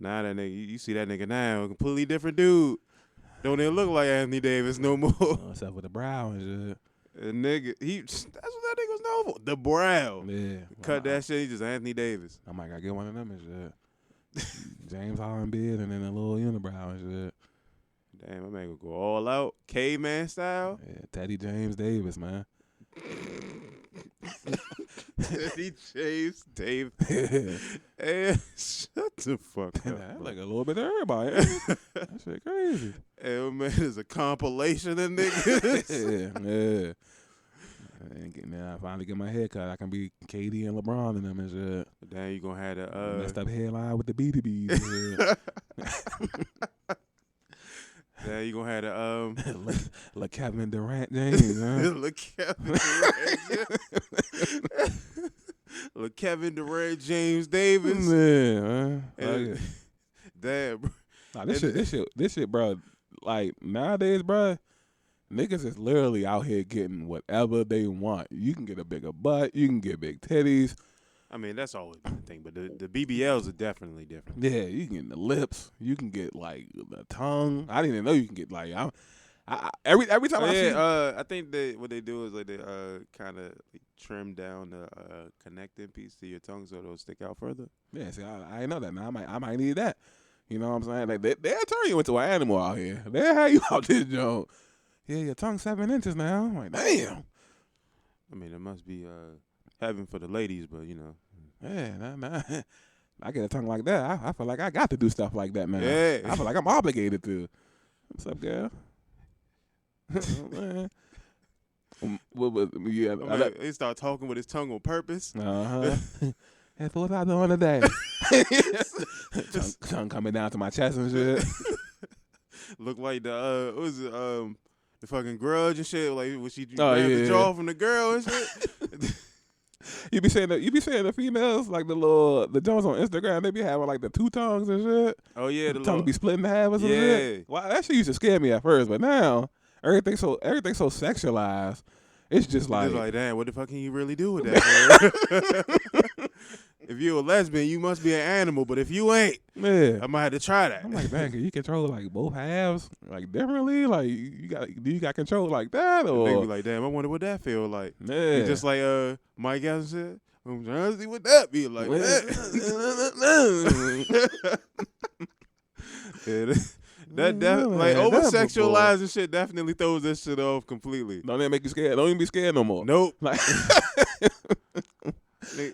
Speaker 2: Now that nigga, you see that nigga now, a completely different dude. Don't even look like Anthony Davis no more.
Speaker 1: Except with the brow and shit.
Speaker 2: Nigga, that's what that nigga was known for. The brow.
Speaker 1: Yeah.
Speaker 2: Cut that shit, he just Anthony Davis.
Speaker 1: I might gotta get one of them and shit. James Harden beard and then a little unibrow and shit.
Speaker 2: Damn, my man gonna go all out. Caveman style.
Speaker 1: Yeah, Teddy James Davis, man.
Speaker 2: Teddy James Davis. Hey, shut the fuck up.
Speaker 1: Like a little bit of everybody. That shit crazy.
Speaker 2: Hey, man, it's a compilation of niggas.
Speaker 1: Yeah. Now I finally get my hair cut. I can be KD and LeBron and them and shit.
Speaker 2: Damn, you gonna have the
Speaker 1: messed up hairline with the BTBs.
Speaker 2: Yeah, you gonna have the
Speaker 1: Kevin Durant James, huh?
Speaker 2: Kevin Durant James Davis.
Speaker 1: Yeah,
Speaker 2: damn, bro.
Speaker 1: Nah, this shit, bro. Like nowadays, bro, niggas is literally out here getting whatever they want. You can get a bigger butt. You can get big titties.
Speaker 2: I mean, that's always been the thing, but the BBLs are definitely different.
Speaker 1: Yeah, you can get the lips. You can get like the tongue. I didn't even know you can get like every time I see.
Speaker 2: I think that what they do is like they kind of trim down the connecting piece to your tongue so it'll stick out further.
Speaker 1: Yeah, see, I didn't know that, man. I might need that. You know what I'm saying? Like they'll turn you into an animal out here. They'll have you out this joint. Yeah, your tongue's 7 inches now. I'm like, damn.
Speaker 2: I mean, it must be heaven for the ladies, but you know.
Speaker 1: Yeah, nah. I get a tongue like that. I feel like I got to do stuff like that, man.
Speaker 2: Yeah.
Speaker 1: I feel like I'm obligated to. What's up, girl? Man.
Speaker 2: He start talking with his tongue on purpose.
Speaker 1: That's what I doing today. tongue coming down to my chest and shit.
Speaker 2: Look like the what was it, the fucking Grudge and shit. Like when she grabbed the jaw from the girl and shit. You be saying
Speaker 1: the females like the Jones on Instagram, they be having like the 2 tongues and shit.
Speaker 2: Oh yeah,
Speaker 1: the tongue be split in half or some shit. Wow, that shit used to scare me at first, but now everything's so sexualized. It's just like,
Speaker 2: damn, what the fuck can you really do with that? If you're a lesbian, you must be an animal. But if you ain't, I might have to try that.
Speaker 1: I'm like, man, can you control like both halves like differently? Like do you got control like that? Or
Speaker 2: they be like, damn, I wonder what that feel like.
Speaker 1: Yeah.
Speaker 2: And just like Mike Evans said, I'm trying to see what that be like. That like over sexualizing shit definitely throws this shit off completely.
Speaker 1: Don't even make you scared. Don't even be scared no more.
Speaker 2: Nope.
Speaker 1: Like,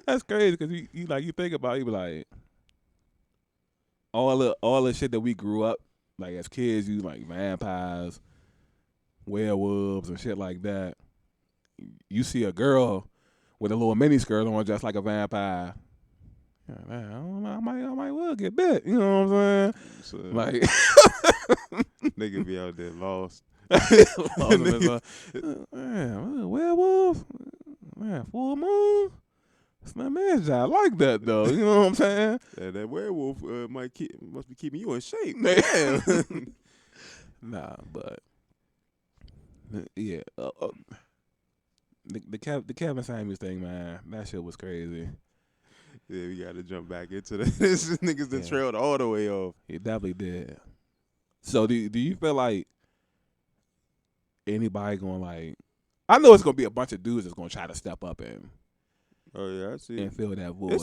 Speaker 1: that's crazy because you think about it, you be like all the shit that we grew up like as kids, you like vampires, werewolves and shit like that. You see a girl with a little mini skirt on just like a vampire. Yeah, man, I don't know. I might well get bit. You know what I'm saying?
Speaker 2: So,
Speaker 1: like,
Speaker 2: nigga be out there lost.
Speaker 1: Man, werewolf? Man, full moon? It's my man's job. I like that, though. You know what I'm saying?
Speaker 2: Yeah, that werewolf must be keeping you in shape.
Speaker 1: Man. Nah, but, yeah. The Kevin Samuels thing, man, that shit was crazy.
Speaker 2: Yeah, we got to jump back into this. This niggas done trailed all the way off.
Speaker 1: He definitely did. So do you feel like anybody going like, I know it's going to be a bunch of dudes that's going to try to step up and
Speaker 2: I see.
Speaker 1: And fill that void.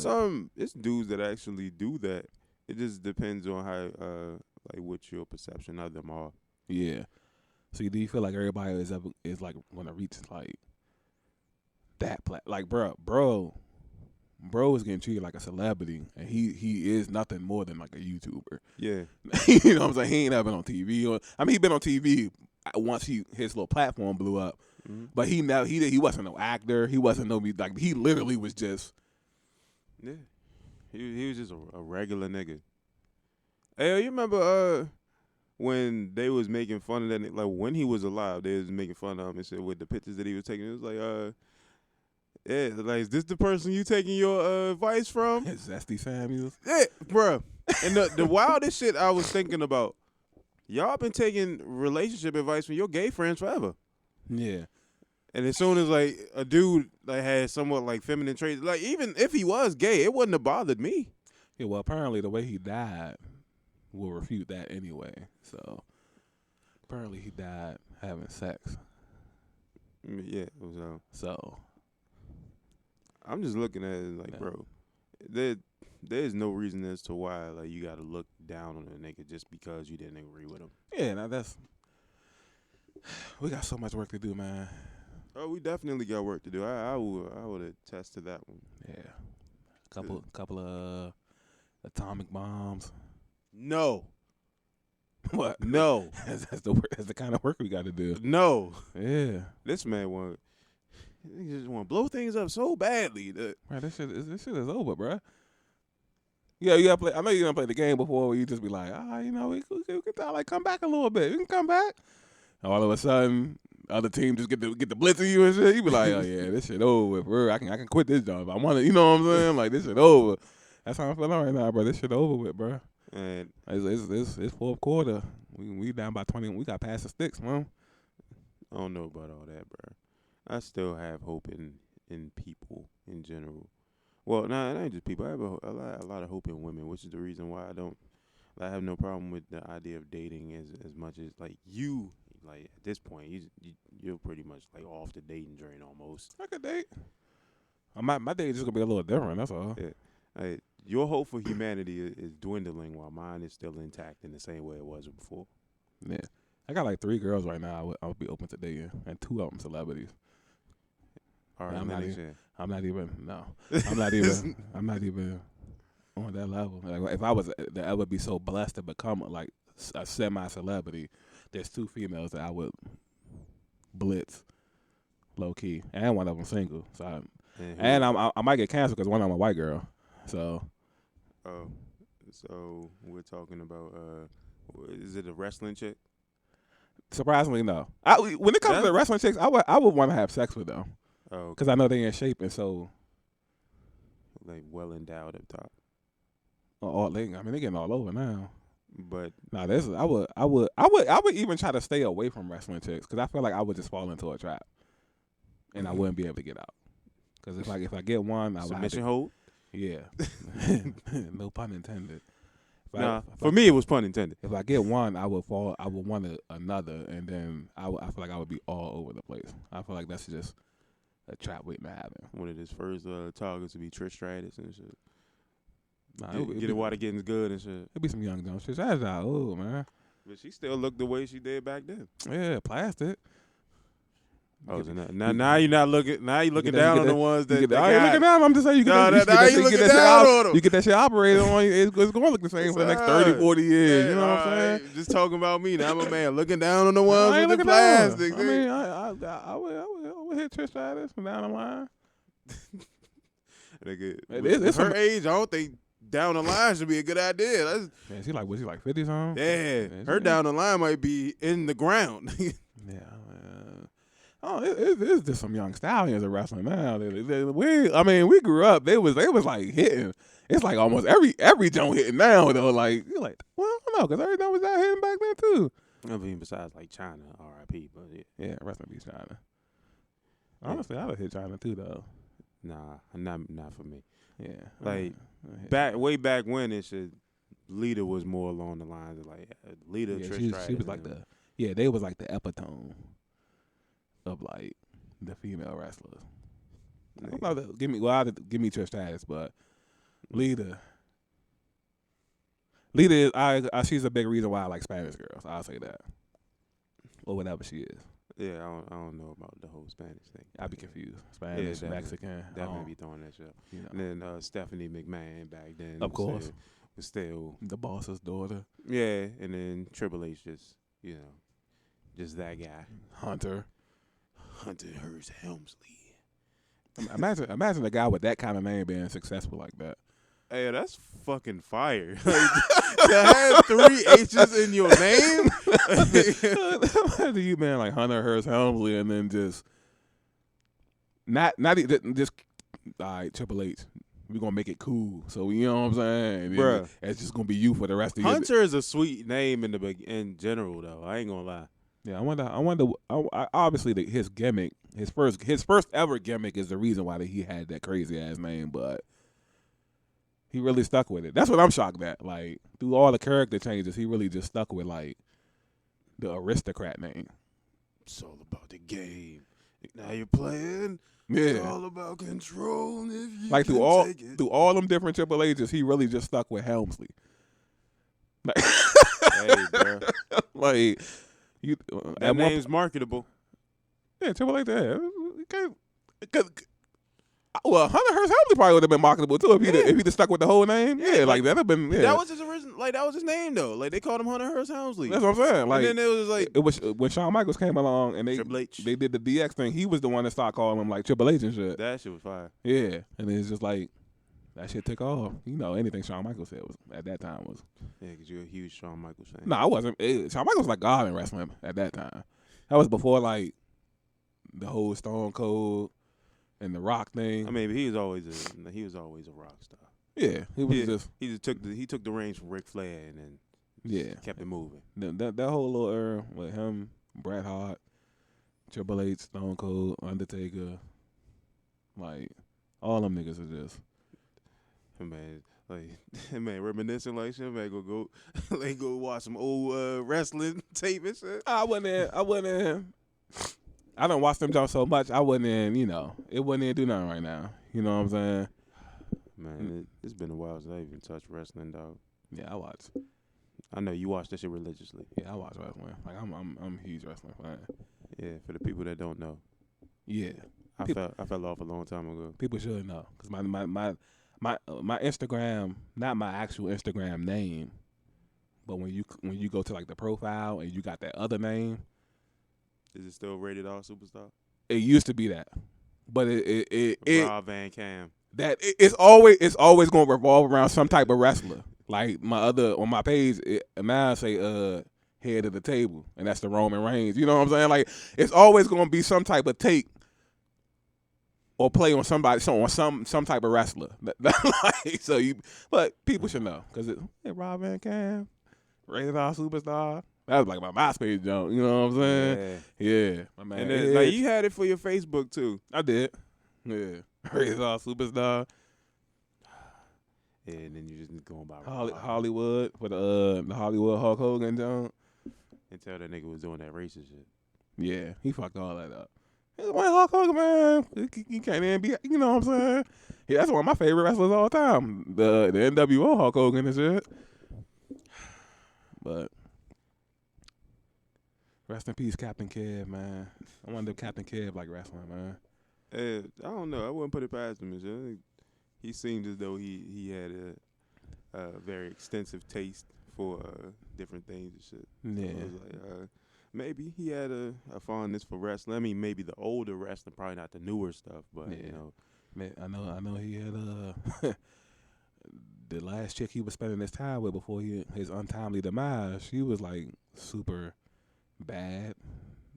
Speaker 2: It's dudes that actually do that. It just depends on how like what your perception of them are.
Speaker 1: Yeah. So do you feel like everybody is like want to reach like that like bro is getting treated like a celebrity, and he is nothing more than like a YouTuber.
Speaker 2: Yeah.
Speaker 1: You know what I'm saying? He ain't never been on TV. He been on TV once his little platform blew up. Mm-hmm. But he wasn't no actor. He wasn't no like he literally was just.
Speaker 2: Yeah. He was just a regular nigga. Hey, you remember when they was making fun of that, like when he was alive, they was making fun of him and shit with the pictures that he was taking. It was like yeah, like, is this the person you taking your advice from?
Speaker 1: It's Zesty Samuels.
Speaker 2: Yeah, bruh. And the wildest shit I was thinking about, y'all been taking relationship advice from your gay friends forever.
Speaker 1: Yeah.
Speaker 2: And as soon as, like, a dude like had somewhat, like, feminine traits, like, even if he was gay, it wouldn't have bothered me.
Speaker 1: Yeah, well, apparently the way he died will refute that anyway. So, apparently he died having sex.
Speaker 2: Yeah.
Speaker 1: So...
Speaker 2: I'm just looking at it like, bro, there's no reason as to why like you got to look down on a nigga just because you didn't agree with him.
Speaker 1: Yeah, now we got so much work to do, man.
Speaker 2: Oh, we definitely got work to do. I would attest to that one.
Speaker 1: Yeah, couple of atomic bombs.
Speaker 2: No.
Speaker 1: What?
Speaker 2: No.
Speaker 1: That's the kind of work we got to do.
Speaker 2: No.
Speaker 1: Yeah.
Speaker 2: This man he just want to blow things up so badly.
Speaker 1: Man, this shit is over, bro. Yeah, you gotta play. I know you gonna play the game before where you just be like, we can like come back a little bit. We can come back. And all of a sudden, other team just get the blitz of you and shit. You be like, oh yeah, this shit over, bro. I can quit this job if I want to. You know what I'm saying? Like this shit over. That's how I'm feeling right now, bro. This shit over with, bro.
Speaker 2: And
Speaker 1: it's fourth quarter. We down by 20. We got past the sticks, man.
Speaker 2: I don't know about all that, bro. I still have hope in people in general. Well, it ain't just people. I have a lot of hope in women, which is the reason why I have no problem with the idea of dating as much as like you. Like at this point, you're pretty much like off the dating drain almost.
Speaker 1: I could date. My day is just gonna be a little different. That's all.
Speaker 2: Yeah. Like, your hope for humanity is dwindling while mine is still intact in the same way it was before.
Speaker 1: Yeah, I got like 3 girls right now. I would be open to dating, and 2 of them celebrities.
Speaker 2: All right,
Speaker 1: I'm not even.
Speaker 2: shit.
Speaker 1: I'm not even. No, I'm not even. I'm not even on that level. Like, if I was to ever be so blessed to become like a semi-celebrity, there's 2 females that I would blitz low key, and one of them single. So, I might get canceled because one of them a white girl. So,
Speaker 2: so we're talking about is it a wrestling chick?
Speaker 1: surprisingly, no. When it comes to wrestling chicks, I would want to have sex with them.
Speaker 2: Oh,
Speaker 1: because I know they in shape, and so
Speaker 2: like well endowed up top.
Speaker 1: they getting all over now.
Speaker 2: But
Speaker 1: nah, I would even try to stay away from wrestling chicks because I feel like I would just fall into a trap, and I wouldn't be able to get out. Because if I get one, I would
Speaker 2: submission hold.
Speaker 1: Yeah, no pun intended.
Speaker 2: For me it was pun intended.
Speaker 1: If I get one, I would want another, and then I feel like I would be all over the place. I feel like that's just a trap waiting to happen.
Speaker 2: One of his first targets would be Trish Stratus and shit.
Speaker 1: Nah,
Speaker 2: get it while the getting's good and shit.
Speaker 1: It'd be some young dumb shit. That's not old, man.
Speaker 2: But she still looked the way she did back then.
Speaker 1: Yeah, plastic.
Speaker 2: Oh, now you're not looking. Now you're looking down on the ones that.
Speaker 1: I ain't looking down. I'm just saying you get that shit operated on. It's going to look the same for the next 30, 40 years. You know what I'm saying?
Speaker 2: Just talking about me. Now I'm a man looking down on the ones with the plastic.
Speaker 1: I mean, I would hit Trish Stratus from down the line.
Speaker 2: It's her age. I don't think down the line should be a good idea.
Speaker 1: Man, was she like 50 something?
Speaker 2: Yeah, her down the line might be in the ground.
Speaker 1: Yeah. It's just some young stallions of wrestling now. We grew up. They was like hitting. It's like almost every joint hitting now though. Like you're like, well, I don't know, because everything was out hitting back then too.
Speaker 2: I mean, besides like China, R.I.P. But
Speaker 1: yeah, wrestling beats China. Honestly, I'd have hit China too though.
Speaker 2: Nah, not for me.
Speaker 1: Yeah,
Speaker 2: like way back when Lita was more along the lines of like Lita.
Speaker 1: Yeah, she was like they was like the epitome of like the female wrestlers. Give me Trish Stratus, but Lita is she's a big reason why I like Spanish girls. I'll say that, or whatever she is.
Speaker 2: Yeah, I don't know about the whole Spanish thing.
Speaker 1: I'd be confused. Spanish, Mexican.
Speaker 2: Definitely be throwing that shit. You know. And then Stephanie McMahon back then,
Speaker 1: of course,
Speaker 2: was still
Speaker 1: the boss's daughter.
Speaker 2: Yeah, and then Triple H just that guy.
Speaker 1: Hunter
Speaker 2: Hearst Helmsley.
Speaker 1: Imagine a guy with that kind of name being successful like that.
Speaker 2: Hey, that's fucking fire. To have 3 H's in your name?
Speaker 1: Imagine you being like Hunter Hearst Helmsley and then just not just all right, Triple H. We're gonna make it cool. So you know what I'm saying?
Speaker 2: Bruh.
Speaker 1: It's just gonna be you for the rest of your
Speaker 2: Hunter is a sweet name in general though. I ain't gonna lie.
Speaker 1: Yeah, I wonder. Obviously, his gimmick, his first ever gimmick, is the reason why he had that crazy ass name. But he really stuck with it. That's what I'm shocked at. Like through all the character changes, he really just stuck with like the aristocrat name.
Speaker 2: It's all about the game. Now you're playing.
Speaker 1: Yeah,
Speaker 2: it's all about control. If you
Speaker 1: like through all them different Triple H's, he really just stuck with Helmsley. Like,
Speaker 2: hey, bro.
Speaker 1: Like.
Speaker 2: That name's marketable.
Speaker 1: Yeah, Triple H. Well, Hunter Hearst Helmsley probably would have been marketable too if he'd stuck with the whole name. Yeah, like that'd have been. Yeah.
Speaker 2: That was his original. Like that was his name though. Like they called him Hunter Hearst Helmsley.
Speaker 1: That's what I'm saying. Like
Speaker 2: and then it was like
Speaker 1: it was when Shawn Michaels came along and
Speaker 2: Triple H.
Speaker 1: They did the DX thing. He was the one that started calling him like Triple H and shit.
Speaker 2: That shit was fire.
Speaker 1: Yeah, and it's just like that shit took off. You know, anything Shawn Michaels said was at that time was.
Speaker 2: Yeah, because you're a huge Shawn Michaels fan.
Speaker 1: No, I wasn't. Shawn Michaels was like God in wrestling at that time. That was before like the whole Stone Cold and the Rock thing.
Speaker 2: I mean, but he was always a rock star.
Speaker 1: Yeah,
Speaker 2: he took the reins from Ric Flair and then kept it moving.
Speaker 1: That whole little era with him, Bret Hart, Triple H, Stone Cold, Undertaker, like all them niggas are just
Speaker 2: reminiscing like shit. Man, go watch some old wrestling tape and shit.
Speaker 1: I went in. I don't watch them jumps so much. I wouldn't even, it wouldn't even do nothing right now. You know what I'm saying?
Speaker 2: Man, it's been a while since I even touched wrestling, dog.
Speaker 1: Yeah, I watch.
Speaker 2: I know you watch that shit religiously.
Speaker 1: Yeah, I watch wrestling. Like I'm a huge wrestling fan.
Speaker 2: Yeah, for the people that don't know.
Speaker 1: Yeah,
Speaker 2: I fell off a long time ago.
Speaker 1: people should know because my Instagram, not my actual Instagram name, but when you go to like the profile and you got that other name,
Speaker 2: Is it still Rated R Superstar?
Speaker 1: it used to be that, but
Speaker 2: Rob Van Cam.
Speaker 1: It's always going to revolve around some type of wrestler. Like on my page, now say head of the table, and that's the Roman Reigns. You know what I'm saying? Like it's always going to be some type of take or play on somebody, on some type of wrestler. But people should know because Rob Van Cam, Rated R Superstar. That was like my MySpace junk. You know what I'm saying? Yeah, my man.
Speaker 2: And then, like you had it for your Facebook too.
Speaker 1: I did. Yeah, Rated R Superstar.
Speaker 2: Yeah, and then you just going by
Speaker 1: Hollywood for the Hollywood Hulk Hogan junk.
Speaker 2: Until that nigga was doing that racist shit.
Speaker 1: Yeah, he fucked all that up. He's one Hulk Hogan, man. He can't even be, you know what I'm saying? Yeah, that's one of my favorite wrestlers all the time. The NWO Hulk Hogan and shit. But rest in peace, Captain Kev, man. I wonder if Captain Kev like wrestling, man.
Speaker 2: I don't know. I wouldn't put it past him. He seemed as though he had a very extensive taste for different things and shit.
Speaker 1: Yeah.
Speaker 2: So it was like, maybe he had a fondness for wrestling. I mean, maybe the older wrestling, probably not the newer stuff, but
Speaker 1: yeah. Man, I know he had the last chick he was spending his time with before his untimely demise. She was like super bad,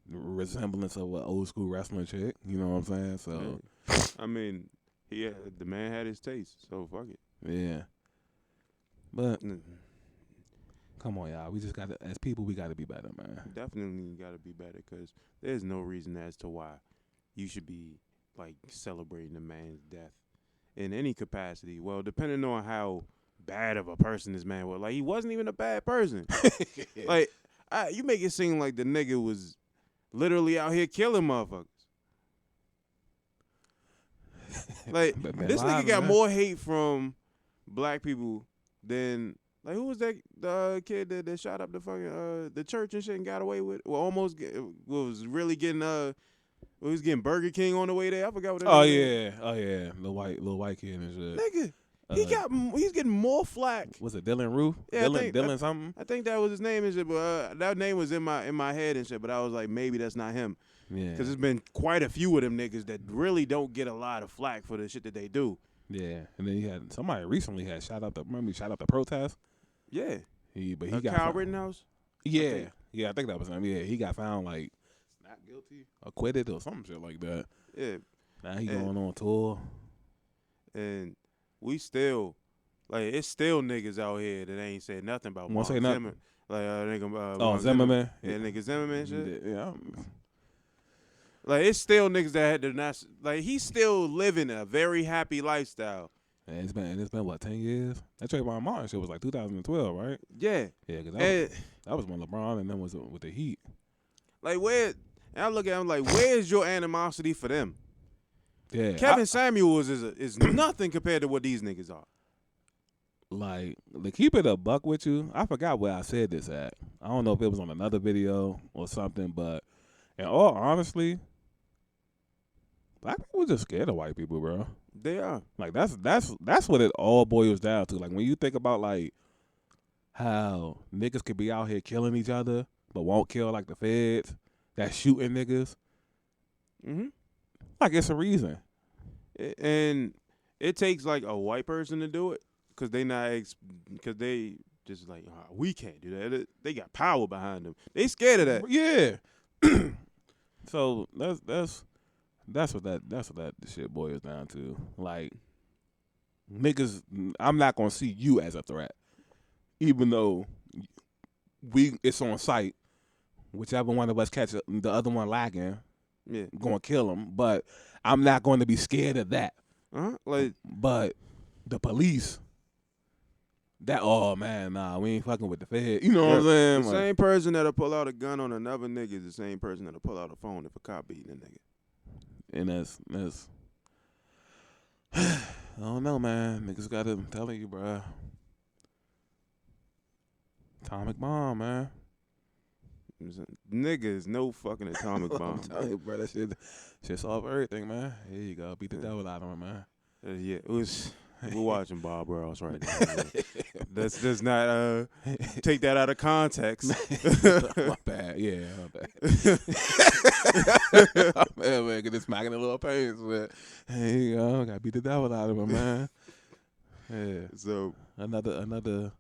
Speaker 1: resemblance of an old school wrestling chick. You know what I'm saying? So,
Speaker 2: I mean, the man had his taste, so fuck it.
Speaker 1: Yeah. But come on, y'all. We just got to, as people, we got to be better, man.
Speaker 2: Definitely got to be better because there's no reason as to why you should be like celebrating a man's death in any capacity. Well, depending on how bad of a person this man was. Like, he wasn't even a bad person. Like, you make it seem like the nigga was literally out here killing motherfuckers. Like, this nigga got more hate from black people than, like, who was that kid that shot up the fucking the church and shit and got away with it? Well, was really getting he was getting Burger King on the way there. I forgot what that
Speaker 1: Oh
Speaker 2: was.
Speaker 1: yeah, little white kid and shit.
Speaker 2: Nigga, he's getting more flack.
Speaker 1: Was it Dylan Roof?
Speaker 2: Yeah,
Speaker 1: Dylan something?
Speaker 2: I think that was his name and shit, but that name was in my head and shit. But I was like, maybe that's not him.
Speaker 1: Yeah,
Speaker 2: because there's been quite a few of them niggas that really don't get a lot of flack for the shit that they do.
Speaker 1: Yeah, and then he had somebody recently had shot out the protest.
Speaker 2: Yeah,
Speaker 1: he got
Speaker 2: Kyle Rittenhouse.
Speaker 1: Yeah, I think that was him. Yeah, he got found like not guilty, acquitted, or some shit like that.
Speaker 2: Yeah,
Speaker 1: now he going on tour,
Speaker 2: and we still it's still niggas out here that ain't said nothing about Mark Zimmerman. Like nigga,
Speaker 1: Zimmerman.
Speaker 2: Yeah, nigga Zimmerman and shit.
Speaker 1: Yeah.
Speaker 2: Like, it's still niggas that had to not, like, he's still living a very happy lifestyle.
Speaker 1: And it's been what, 10 years? That Trayvon Martin shit was like 2012, right?
Speaker 2: Yeah.
Speaker 1: Yeah, because that was when LeBron and them was with the Heat.
Speaker 2: Like, and I look at him like, where's your animosity for them?
Speaker 1: Yeah.
Speaker 2: Kevin Samuels is nothing compared to what these niggas are.
Speaker 1: Like, to keep it a buck with you, I forgot where I said this at. I don't know if it was on another video or something, but in all honesty, black people just scared of white people, bro.
Speaker 2: They are.
Speaker 1: Like that's what it all boils down to. Like when you think about like how niggas could be out here killing each other but won't kill like the feds that's shooting niggas.
Speaker 2: Mm-hmm.
Speaker 1: Like it's a reason.
Speaker 2: And it takes like a white person to do it because because they just like, oh, we can't do that. They got power behind them. They scared of that.
Speaker 1: Yeah. So that's what that shit boils down to. Like, niggas, I'm not gonna see you as a threat, even though it's on site. Whichever one of us catch the other one lacking, gonna kill him. But I'm not going to be scared of that.
Speaker 2: Like,
Speaker 1: but the police, That man, nah, we ain't fucking with the Fed. You know what I'm saying?
Speaker 2: The same person that'll pull out a gun on another nigga is the same person that'll pull out a phone if a cop beating a nigga.
Speaker 1: And that's I don't know, man. Niggas gotta, I'm telling you, bro. Atomic bomb, man.
Speaker 2: Niggas, no fucking atomic bomb.
Speaker 1: I'm telling you, bro, that shit solve everything, man. Here you go. Beat the devil out of him, man.
Speaker 2: Yeah, it was. We're watching Bob Ross right now. Let's just not take that out of context.
Speaker 1: My bad. Yeah, my bad. Man, get this smacking a little pains, but here you go. Gotta beat the devil out of him, man. Yeah.
Speaker 2: So
Speaker 1: another,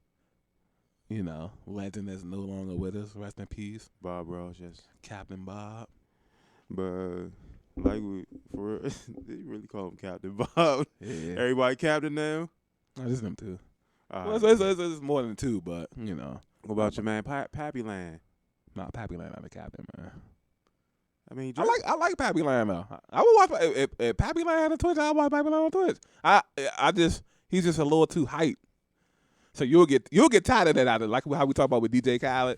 Speaker 1: you know, legend that's no longer with us. Rest in peace,
Speaker 2: Bob Ross, yes,
Speaker 1: Captain Bob.
Speaker 2: But like for real, they really call him Captain Bob.
Speaker 1: Yeah.
Speaker 2: Everybody Captain now.
Speaker 1: No, just them two.
Speaker 2: Right.
Speaker 1: Well, it's more than two, but you know.
Speaker 2: What about your man Pappy Land?
Speaker 1: Nah, Pappy Land not the captain, man.
Speaker 2: I mean,
Speaker 1: I like Pappy Land though. I would watch if Pappy Land had a Twitch. I would watch Pappy Land on Twitch. He's just a little too hype. So you'll get tired of that out of, like how we talk about with DJ Khaled.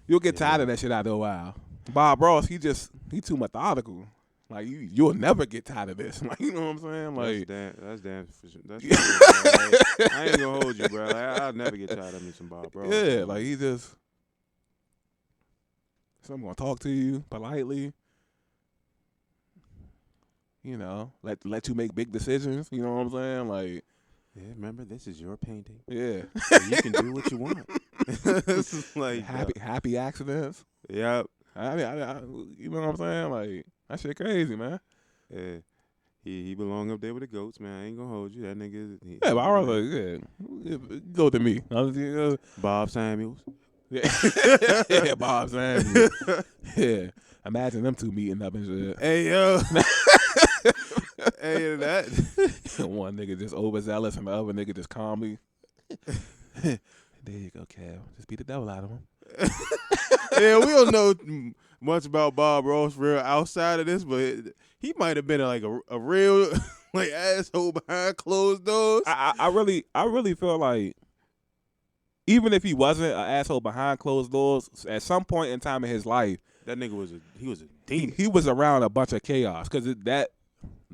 Speaker 1: You'll get tired of that shit after a while. Bob Ross, he too methodical. Like you'll never get tired of this. Like, you know what I'm saying? Like
Speaker 2: that's damn for sure. That's for sure, like, I ain't gonna hold you, bro. Like, I'll never get tired of me some Bob Ross.
Speaker 1: Yeah, like he just. So I'm gonna talk to you politely. You know, let you make big decisions. You know what I'm saying? Like,
Speaker 2: yeah, remember, this is your painting.
Speaker 1: Yeah,
Speaker 2: so you can do what you want. This is like
Speaker 1: happy accidents.
Speaker 2: Yep.
Speaker 1: I you know what I'm saying? Like that shit crazy, man.
Speaker 2: Yeah, he belong up there with the goats, man. I ain't gonna hold you. That nigga.
Speaker 1: Yeah, but I was go to me.
Speaker 2: Bob Samuels.
Speaker 1: Yeah, yeah, Bob Samuels. Yeah, imagine them two meeting up and shit.
Speaker 2: Hey yo. Hey, that
Speaker 1: one nigga just overzealous and the other nigga just calmly. There you go, Kev. Just beat the devil out of him.
Speaker 2: Yeah, we don't know much about Bob Ross real outside of this, but he might have been like a real like asshole behind closed doors.
Speaker 1: I really feel like even if he wasn't an asshole behind closed doors, at some point in time in his life,
Speaker 2: that nigga was a demon.
Speaker 1: He was around a bunch of chaos because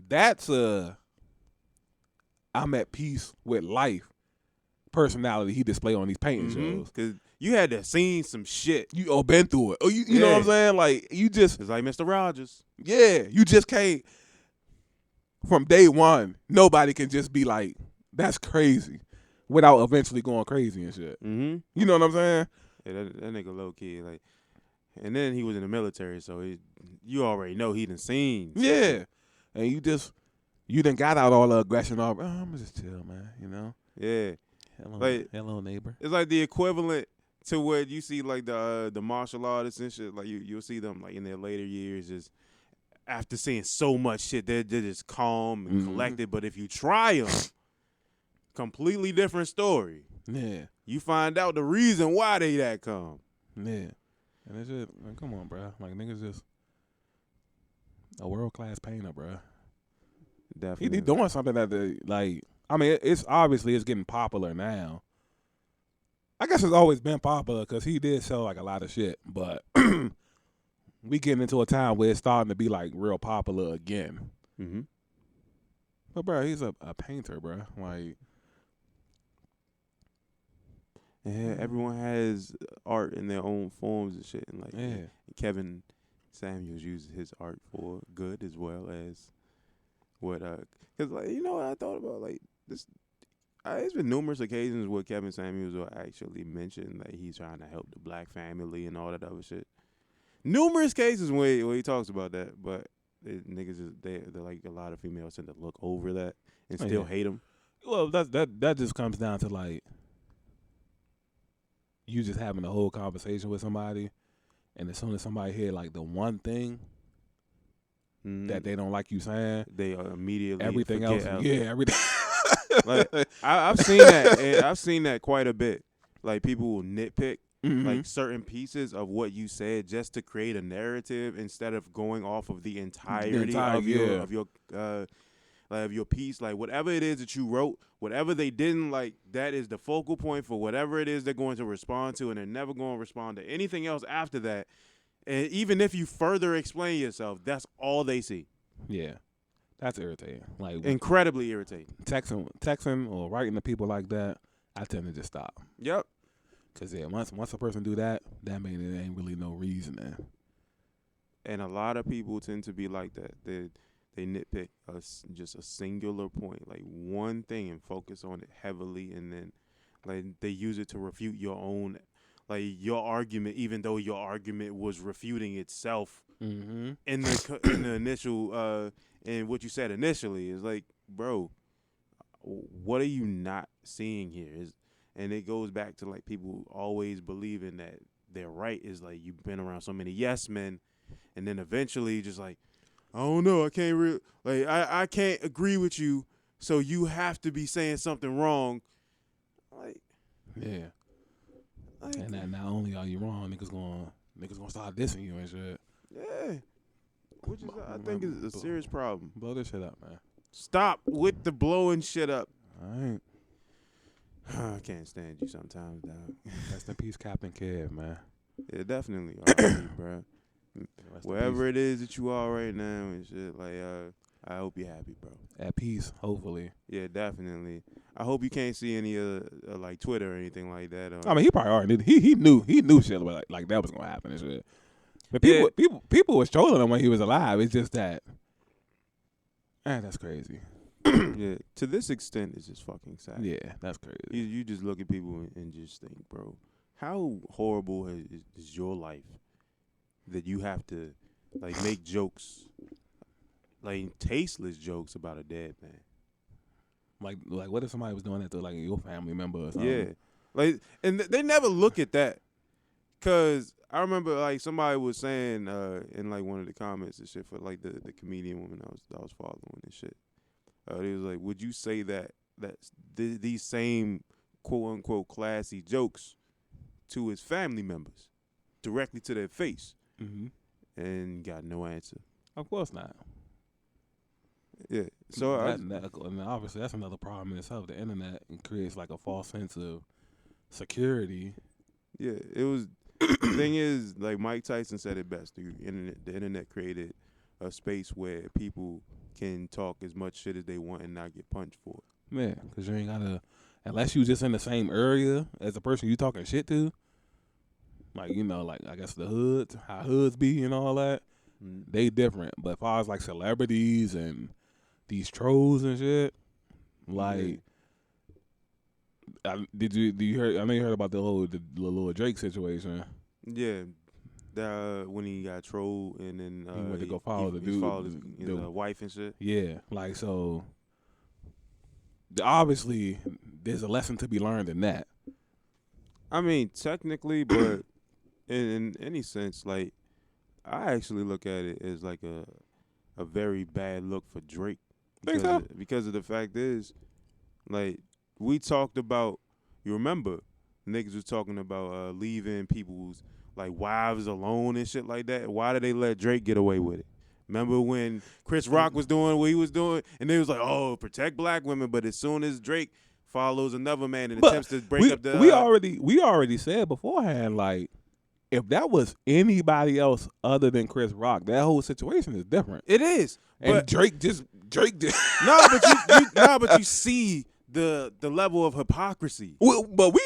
Speaker 1: that's I'm at peace with life personality he displayed on these painting shows.
Speaker 2: Because you had to seen some shit.
Speaker 1: You all been through it. Oh, you know what I'm saying? Like you just
Speaker 2: it's like Mr. Rogers.
Speaker 1: Yeah, you just can't. From day one, nobody can just be like, that's crazy, without eventually going crazy and shit.
Speaker 2: Mm-hmm.
Speaker 1: You know what I'm saying?
Speaker 2: Yeah, that nigga low key like. And then he was in the military, so you already know he done seen.
Speaker 1: Yeah. And you done got out all the aggression off. I'm just chill, man, you know?
Speaker 2: Yeah.
Speaker 1: Hello, neighbor.
Speaker 2: It's like the equivalent to what you see like the martial artists and shit. Like you'll see them like in their later years just after seeing so much shit, they're just calm and collected. But if you try them, completely different story.
Speaker 1: Yeah.
Speaker 2: You find out the reason why they that calm.
Speaker 1: Yeah. And it's just, like, come on, bro. Like, niggas just a world-class painter, bro.
Speaker 2: Definitely.
Speaker 1: He doing something that, I mean, it's obviously it's getting popular now. I guess it's always been popular because he did sell, like, a lot of shit. But we getting into a time where it's starting to be, like, real popular again.
Speaker 2: Mm-hmm.
Speaker 1: But, bro, he's a painter, bro. Like,
Speaker 2: yeah, everyone has art in their own forms and shit. And, like,
Speaker 1: yeah.
Speaker 2: Kevin Samuels uses his art for good as well as what, because, like, you know what I thought about? Like, this, there's been numerous occasions where Kevin Samuels will actually mention that he's trying to help the black family and all that other shit. Numerous cases where he talks about that, but niggas, they're like, a lot of females tend to look over that and still hate him.
Speaker 1: Well, that just comes down to, like, you just having a whole conversation with somebody, and as soon as somebody hear like the one thing that they don't like you saying,
Speaker 2: they immediately
Speaker 1: everything else. Everything.
Speaker 2: Like I've seen that. And I've seen that quite a bit. Like people will nitpick like certain pieces of what you said just to create a narrative instead of going off of the entirety of your like of your piece, like whatever it is that you wrote, whatever they didn't like, that is the focal point for whatever it is they're going to respond to, and they're never going to respond to anything else after that. And even if you further explain yourself, that's all they see.
Speaker 1: Yeah, that's irritating. Like
Speaker 2: incredibly irritating.
Speaker 1: Texting or writing to people like that, I tend to just stop.
Speaker 2: Yep.
Speaker 1: Cause once a person do that, that means there ain't really no reason.
Speaker 2: And a lot of people tend to be like that. They nitpick just a singular point, like one thing, and focus on it heavily, and then like they use it to refute your own, like your argument, even though your argument was refuting itself in the initial and what you said initially is like, bro, what are you not seeing here? And it goes back to like people always believing that they're right. Is like you've been around so many yes men, and then eventually just like, I don't know, I can't I can't agree with you, so you have to be saying something wrong. Like,
Speaker 1: yeah. Like, and that not only are you wrong, niggas gonna start dissing you and shit.
Speaker 2: Yeah. Which is I think is a serious problem.
Speaker 1: Blow this shit up, man. Stop
Speaker 2: with the blowing shit up.
Speaker 1: All right.
Speaker 2: I can't stand you sometimes, dog.
Speaker 1: Rest in peace, Captain Kev, man.
Speaker 2: Yeah, definitely. R.I.P., bro. Wherever it is that you are right now and shit, like, I hope you're happy, bro.
Speaker 1: At peace, hopefully.
Speaker 2: Yeah, definitely. I hope you can't see any like Twitter or anything like that.
Speaker 1: I mean, he probably already he knew shit like that was gonna happen and shit. But people was trolling him when he was alive. It's just that, that's crazy.
Speaker 2: Yeah, to this extent, it's just fucking sad.
Speaker 1: Yeah, that's crazy.
Speaker 2: You just look at people and just think, bro, how horrible is your life that you have to like make jokes, like tasteless jokes about a dead man?
Speaker 1: Like what if somebody was doing that to like your family member or something?
Speaker 2: Yeah, like, and they never look at that, cause I remember like somebody was saying in like one of the comments and shit for like the comedian woman I was following and shit. They was like, would you say that these same quote unquote classy jokes to his family members directly to their face? And got no answer.
Speaker 1: Of course not.
Speaker 2: Yeah. So
Speaker 1: and obviously that's another problem in itself. The internet creates like a false sense of security.
Speaker 2: Yeah, it was. The thing is, like Mike Tyson said it best. The internet created a space where people can talk as much shit as they want and not get punched for it.
Speaker 1: Yeah, because you ain't gotta, unless you just in the same area as the person you talking shit to. Like, you know, like I guess the hoods, how hoods be and all that, they different. But as far as like celebrities and these trolls and shit, like, do you hear? I know you heard about the little Drake situation.
Speaker 2: Yeah. When he got trolled and then
Speaker 1: he went to go follow the dude,
Speaker 2: followed his wife and shit. Yeah,
Speaker 1: like so. Obviously, there's a lesson to be learned in that.
Speaker 2: I mean, technically, but in any sense, like I actually look at it as like a very bad look for Drake. Because of the fact is, like we talked about. You remember, niggas was talking about leaving people's like wives alone and shit like that. Why did they let Drake get away with it? Remember when Chris Rock was doing what he was doing, and they was like, "Oh, protect black women." But as soon as Drake follows another man and attempts to break up the,
Speaker 1: we already said beforehand, like if that was anybody else other than Chris Rock, that whole situation is different.
Speaker 2: It is,
Speaker 1: and but Drake just
Speaker 2: but you see the level of hypocrisy.
Speaker 1: But we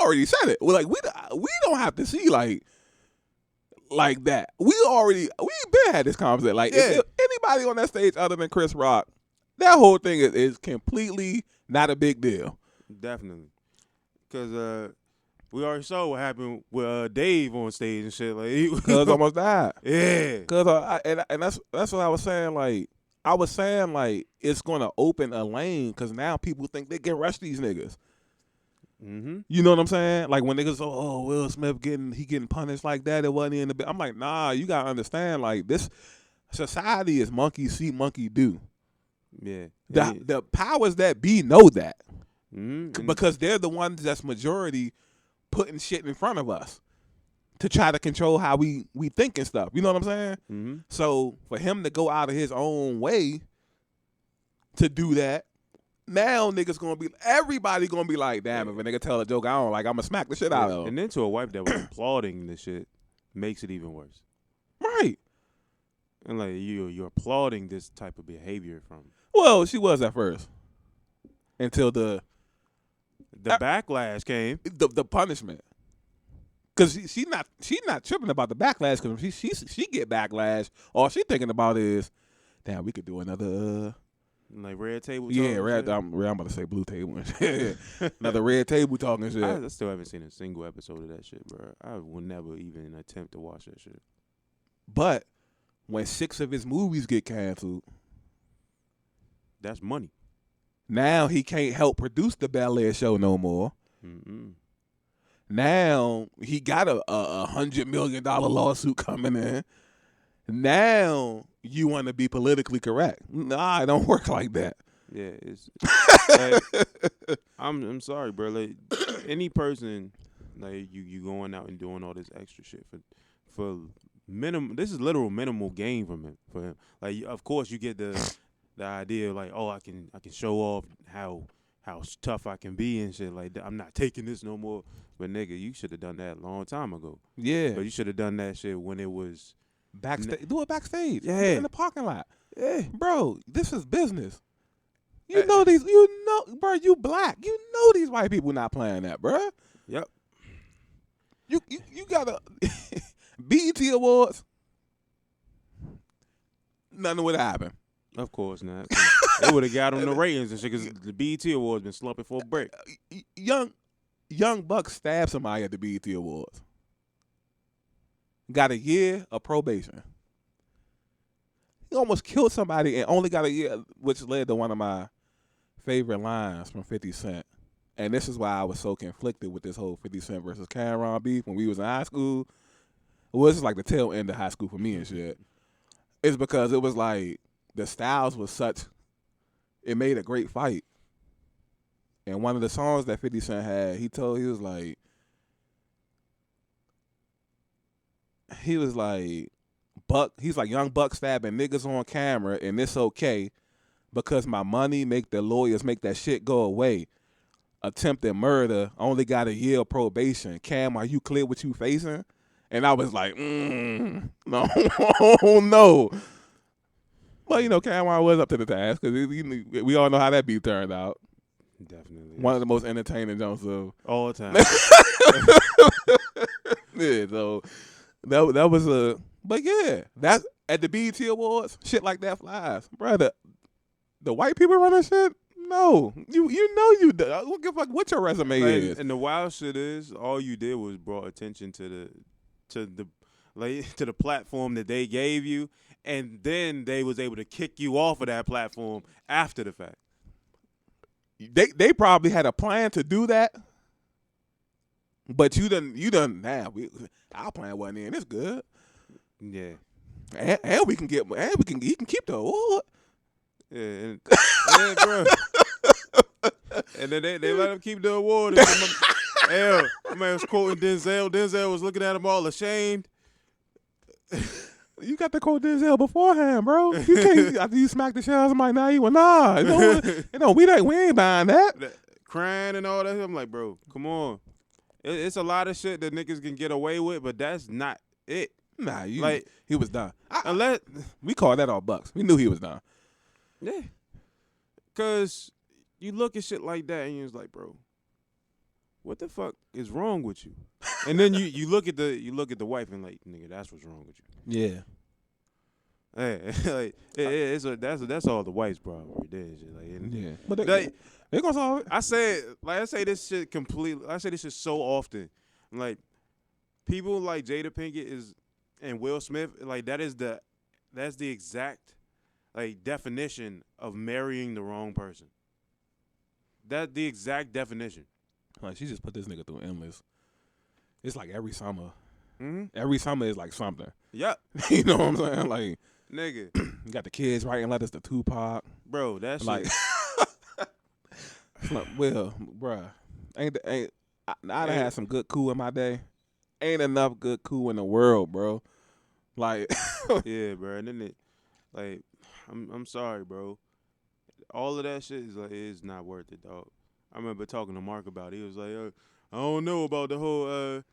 Speaker 1: already said it. Like we don't have to see like that. We been had this conversation. Like if anybody on that stage other than Chris Rock, that whole thing is completely not a big deal.
Speaker 2: Definitely, because we already saw what happened with Dave on stage and shit. Like
Speaker 1: Cuz almost died.
Speaker 2: Yeah,
Speaker 1: cuz and that's what I was saying. Like I was saying, like it's gonna open a lane because now people think they can rush these niggas. You know what I'm saying? Like when niggas, oh Will Smith getting punished like that, it wasn't in the. I'm like, nah, you gotta understand. Like this society is monkey see, monkey do.
Speaker 2: Yeah,
Speaker 1: the powers that be know that because they're the ones that's majority putting shit in front of us to try to control how we think and stuff. You know what I'm saying? So for him to go out of his own way to do that. Now niggas gonna be, everybody gonna be like, damn, if a nigga tell a joke I don't like, I'ma smack the shit out of him.
Speaker 2: And then to a wife that was applauding the shit makes it even worse.
Speaker 1: Right.
Speaker 2: And like you're applauding this type of behavior from.
Speaker 1: Well, she was at first. Until the
Speaker 2: backlash came.
Speaker 1: The punishment. Cause she not tripping about the backlash, cause she get backlash. All she thinking about is, damn, we could do another
Speaker 2: like red table.
Speaker 1: Yeah, I'm about to say blue table and shit. Another red table talking shit.
Speaker 2: I still haven't seen a single episode of that shit, bro. I will never even attempt to watch that shit.
Speaker 1: But when 6 of his movies get canceled,
Speaker 2: that's money.
Speaker 1: Now he can't help produce the Bel Air show no more.
Speaker 2: Mm-mm.
Speaker 1: Now he got a $100 million lawsuit coming in. Now you want to be politically correct. Nah, it don't work like that.
Speaker 2: Yeah, it's like, I'm sorry, bro. Like any person, like you going out and doing all this extra shit for minimum. This is literal minimal gain for him. Like of course you get the idea like, oh, I can show off how tough I can be and shit like that. I'm not taking this no more. But nigga, you should have done that a long time ago.
Speaker 1: Yeah.
Speaker 2: But you should have done that shit when it was
Speaker 1: backstage. Do it backstage.
Speaker 2: Yeah.
Speaker 1: In the parking lot.
Speaker 2: Yeah.
Speaker 1: Bro, this is business. You know these. You know, bro. You black. You know these white people not playing that, bro.
Speaker 2: Yep.
Speaker 1: You gotta BET Awards. Nothing would happen.
Speaker 2: Of course not. They would have got them the ratings and shit because the BET Awards been slumping for a break.
Speaker 1: Young Buck stabbed somebody at the BET Awards. Got a year of probation. He almost killed somebody and only got a year, which led to one of my favorite lines from 50 Cent. And this is why I was so conflicted with this whole 50 Cent versus Cameron beef when we was in high school. Well, this is like the tail end of high school for me and shit. It's because it was like the styles was such, it made a great fight. And one of the songs that 50 Cent had, he was like, Buck, he's like, Young Buck stabbing niggas on camera, and it's okay because my money make the lawyers make that shit go away. Attempted murder, only got a year of probation. Cam, are you clear what you facing? And I was like, no, no. Well, you know, Cameron was up to the task because we all know how that beat turned out.
Speaker 2: Definitely.
Speaker 1: One of the most entertaining jumps of
Speaker 2: all the time.
Speaker 1: Yeah, so that was a, but yeah, that's at the BET Awards, shit like that flies, brother. The white people running shit. No, you know you do. I don't give a fuck what your resume is.
Speaker 2: And the wild shit is, all you did was brought attention to the platform that they gave you, and then they was able to kick you off of that platform after the fact.
Speaker 1: They probably had a plan to do that, but you done. Our plan wasn't in. It's good.
Speaker 2: Yeah,
Speaker 1: and he can keep the award.
Speaker 2: Yeah, and bro. And then they let him keep the award. My man was quoting Denzel. Denzel was looking at him all ashamed.
Speaker 1: You got to quote Denzel beforehand, bro. You can't after you smack the shit out of somebody. Now you went, nah. We ain't buying that.
Speaker 2: Crying and all that. I'm like, bro, come on. It's a lot of shit that niggas can get away with, but that's not it.
Speaker 1: Nah, he was done.
Speaker 2: Unless
Speaker 1: we called that all Bucks. We knew he was done.
Speaker 2: Yeah, cause you look at shit like that and you're just like, bro, what the fuck is wrong with you? And then you look at the wife and like, nigga, that's what's wrong with you.
Speaker 1: Yeah.
Speaker 2: Hey, like that's all the wife's problem right there. Shit. Like,
Speaker 1: yeah, but they gonna solve it.
Speaker 2: I say this shit completely. I say this shit so often. Like people like Jada Pinkett and Will Smith. Like that's the exact like definition of marrying the wrong person. That's the exact definition.
Speaker 1: Like she just put this nigga through endless. It's like every summer.
Speaker 2: Mm-hmm.
Speaker 1: Every summer is like something.
Speaker 2: Yep.
Speaker 1: You know what I'm saying? Like,
Speaker 2: nigga,
Speaker 1: you got the kids writing letters to Tupac.
Speaker 2: Bro, that's
Speaker 1: like, like, well, bruh, I done had some good cool in my day. Ain't enough good cool in the world, bro. Like,
Speaker 2: yeah, bro. And then like, I'm sorry, bro. all of that shit is not worth it, dog. I remember talking to Mark about it. He was like, I don't know about the whole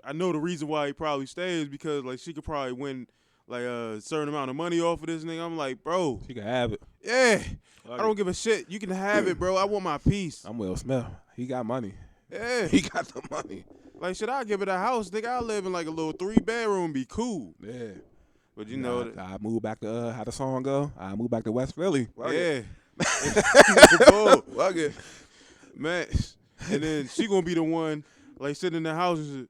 Speaker 2: I know the reason why he probably stays because like she could probably win like a certain amount of money off of this nigga. I'm like, bro,
Speaker 1: She can have it.
Speaker 2: yeah, I don't give a shit. You can have it, bro. I want my piece.
Speaker 1: I'm Will Smith. He got money.
Speaker 2: Yeah,
Speaker 1: He got the money.
Speaker 2: like should I give it a house, nigga? I live in like a little 3-bedroom, be cool.
Speaker 1: Yeah.
Speaker 2: But you know,
Speaker 1: I moved back to how the song go. I moved back to West Philly.
Speaker 2: yeah,
Speaker 1: Fuck it.
Speaker 2: man. And then she gonna be the one like sitting in the house and shit.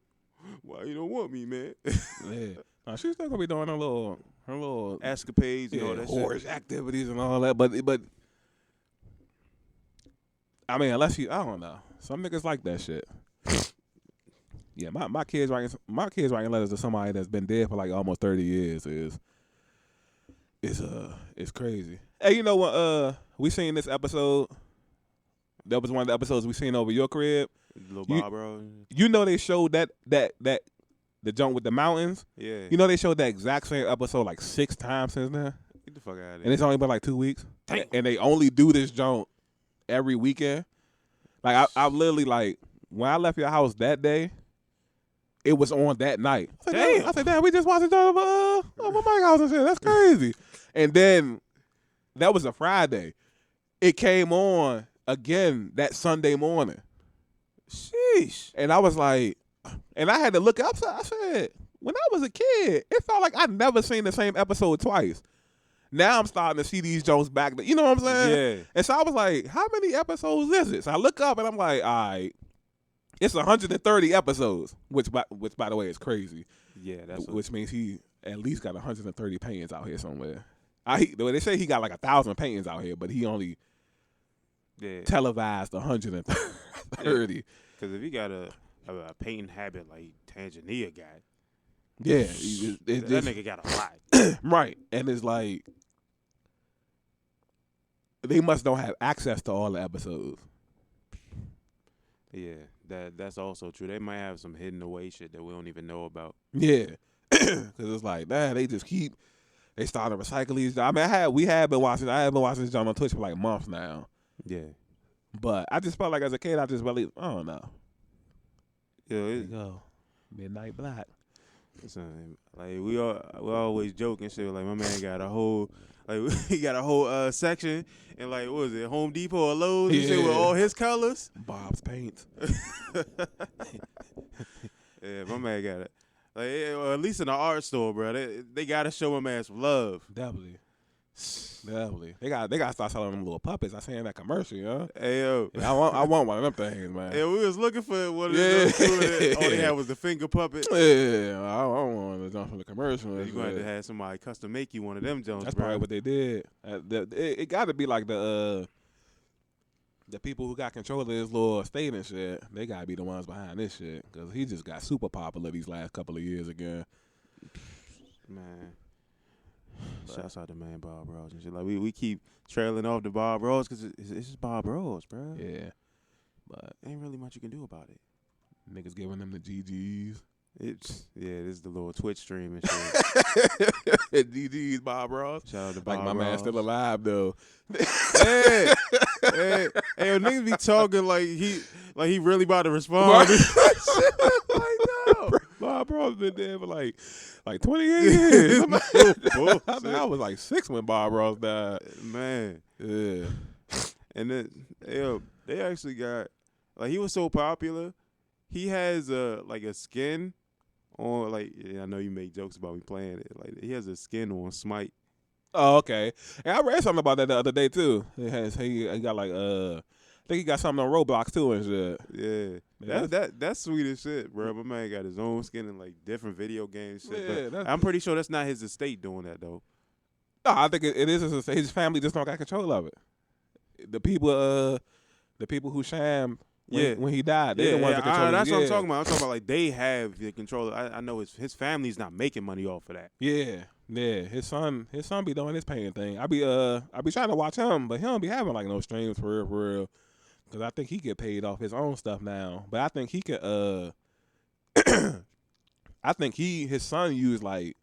Speaker 2: Why you don't want me, man?
Speaker 1: Yeah. She's still gonna be doing her little
Speaker 2: Escapades and all that
Speaker 1: whorish
Speaker 2: shit.
Speaker 1: activities and all that. But I mean, unless you, I don't know. Some niggas like that shit. Yeah, my kids writing letters to somebody that's been dead for like almost 30 years is crazy. Hey, you know what? We seen this episode. That was one of the episodes we seen over your crib.
Speaker 2: Little Bob, bro.
Speaker 1: You know they showed that the junk with the mountains.
Speaker 2: Yeah.
Speaker 1: You know they showed that exact same episode like 6 times since then.
Speaker 2: Get the fuck out of here.
Speaker 1: And it's only been like 2 weeks.
Speaker 2: Damn.
Speaker 1: And they only do this junk every weekend. Like I literally like when I left your house that day, it was on that night. I said, damn, we just watched it over my Mike house and shit. That's crazy. And then that was a Friday. It came on again that Sunday morning.
Speaker 2: Sheesh.
Speaker 1: And I was like, and I had to look up. I said, when I was a kid, it felt like I'd never seen the same episode twice. Now I'm starting to see these Jones back. You know what I'm saying?
Speaker 2: Yeah.
Speaker 1: And so I was like, how many episodes is it? So I look up and I'm like, all right, it's 130 episodes, which by the way is crazy.
Speaker 2: Yeah,
Speaker 1: which means he at least got 130 paintings out here somewhere. They say he got like 1,000 paintings out here, but he only televised 130.
Speaker 2: Because if he got a painting habit like Tanzania got,
Speaker 1: yeah,
Speaker 2: that nigga got a lot.
Speaker 1: Right, and it's like they must don't have access to all the episodes.
Speaker 2: Yeah, that's also true. They might have some hidden away shit that we don't even know about.
Speaker 1: Yeah, because it's like, man, they started recycling these. I mean, I have been watching this John on Twitch for like months now.
Speaker 2: Yeah,
Speaker 1: but I just felt like as a kid, I don't know.
Speaker 2: Yeah,
Speaker 1: there you go, Midnight Black.
Speaker 2: Like we always joke and shit. Like my man got a whole he got a whole section and like what was it, Home Depot or Lowe's and shit with all his colors.
Speaker 1: Bob's paints.
Speaker 2: Yeah, my man got it. Like or at least in the art store, bro. They gotta show my man some love.
Speaker 1: Definitely. They gotta start selling them little puppets. I seen that commercial, you know?
Speaker 2: Hey yo.
Speaker 1: Yeah, I want one of them things, man.
Speaker 2: Yeah, we was looking for one of those two. All they had was the finger puppet.
Speaker 1: Yeah, I want one of them from the commercial.
Speaker 2: You gonna have to have somebody custom make you one of them Jones.
Speaker 1: That's
Speaker 2: bro.
Speaker 1: probably what they did. It got to be like the people who got control of this little estate and shit. They gotta be the ones behind this shit because he just got super popular these last couple of years again.
Speaker 2: Man. Shouts out to man Bob Ross and shit. Like we keep trailing off the Bob Ross because it's just Bob Ross, bro.
Speaker 1: Yeah, but
Speaker 2: ain't really much you can do about it.
Speaker 1: Niggas giving them the GGs.
Speaker 2: This is the little Twitch stream and shit.
Speaker 1: GGs, Bob Ross.
Speaker 2: Shout out to Bob
Speaker 1: Like my
Speaker 2: Ross.
Speaker 1: man still alive though.
Speaker 2: hey, niggas be talking like he really about to respond.
Speaker 1: Bob Ross been there for like 28 years. I was like 6 when Bob Ross died.
Speaker 2: Man.
Speaker 1: Yeah.
Speaker 2: And then they actually got like he was so popular. He has a skin on I know you make jokes about me playing it. Like he has a skin on Smite.
Speaker 1: Oh, okay. And I read something about that the other day too. He got like I think he got something on Roblox too and shit.
Speaker 2: Yeah. That's sweet as shit, bro. My man got his own skin in like different video games shit.
Speaker 1: Yeah,
Speaker 2: I'm pretty sure that's not his estate doing that though.
Speaker 1: No, I think it is his family just don't got control of it. The people who shammed when he died, they're the ones that control it.
Speaker 2: That's what I'm talking about. I'm talking about like they have the control. I know his family's not making money off of that.
Speaker 1: Yeah. His son be doing his paying thing. I be trying to watch him, but he don't be having like no streams for real. Cause I think he get paid off his own stuff now. But I think he could I think his son used like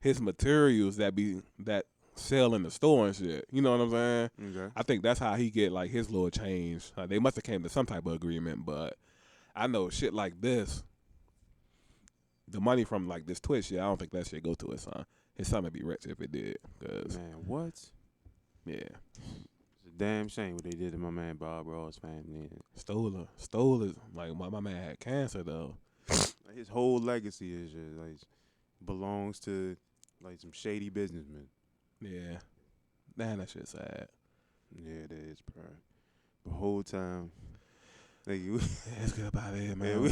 Speaker 1: his materials that sell in the store and shit. You know what I'm saying?
Speaker 2: Okay.
Speaker 1: I think that's how he get like his little change. Like, they must have came to some type of agreement, but I know shit like this. The money from like this Twitch shit, I don't think that shit go to his son. His son would be rich if it did. Cause
Speaker 2: Man, what?
Speaker 1: yeah,
Speaker 2: It's a damn shame what they did to my man Bob Ross family.
Speaker 1: stole is like my man had cancer though.
Speaker 2: Like, his whole legacy is just like belongs to like some shady businessmen.
Speaker 1: Yeah, man, that shit sad.
Speaker 2: Yeah, it is, bro. The whole time. Like,
Speaker 1: Yeah, let's get up out of here, man.
Speaker 2: we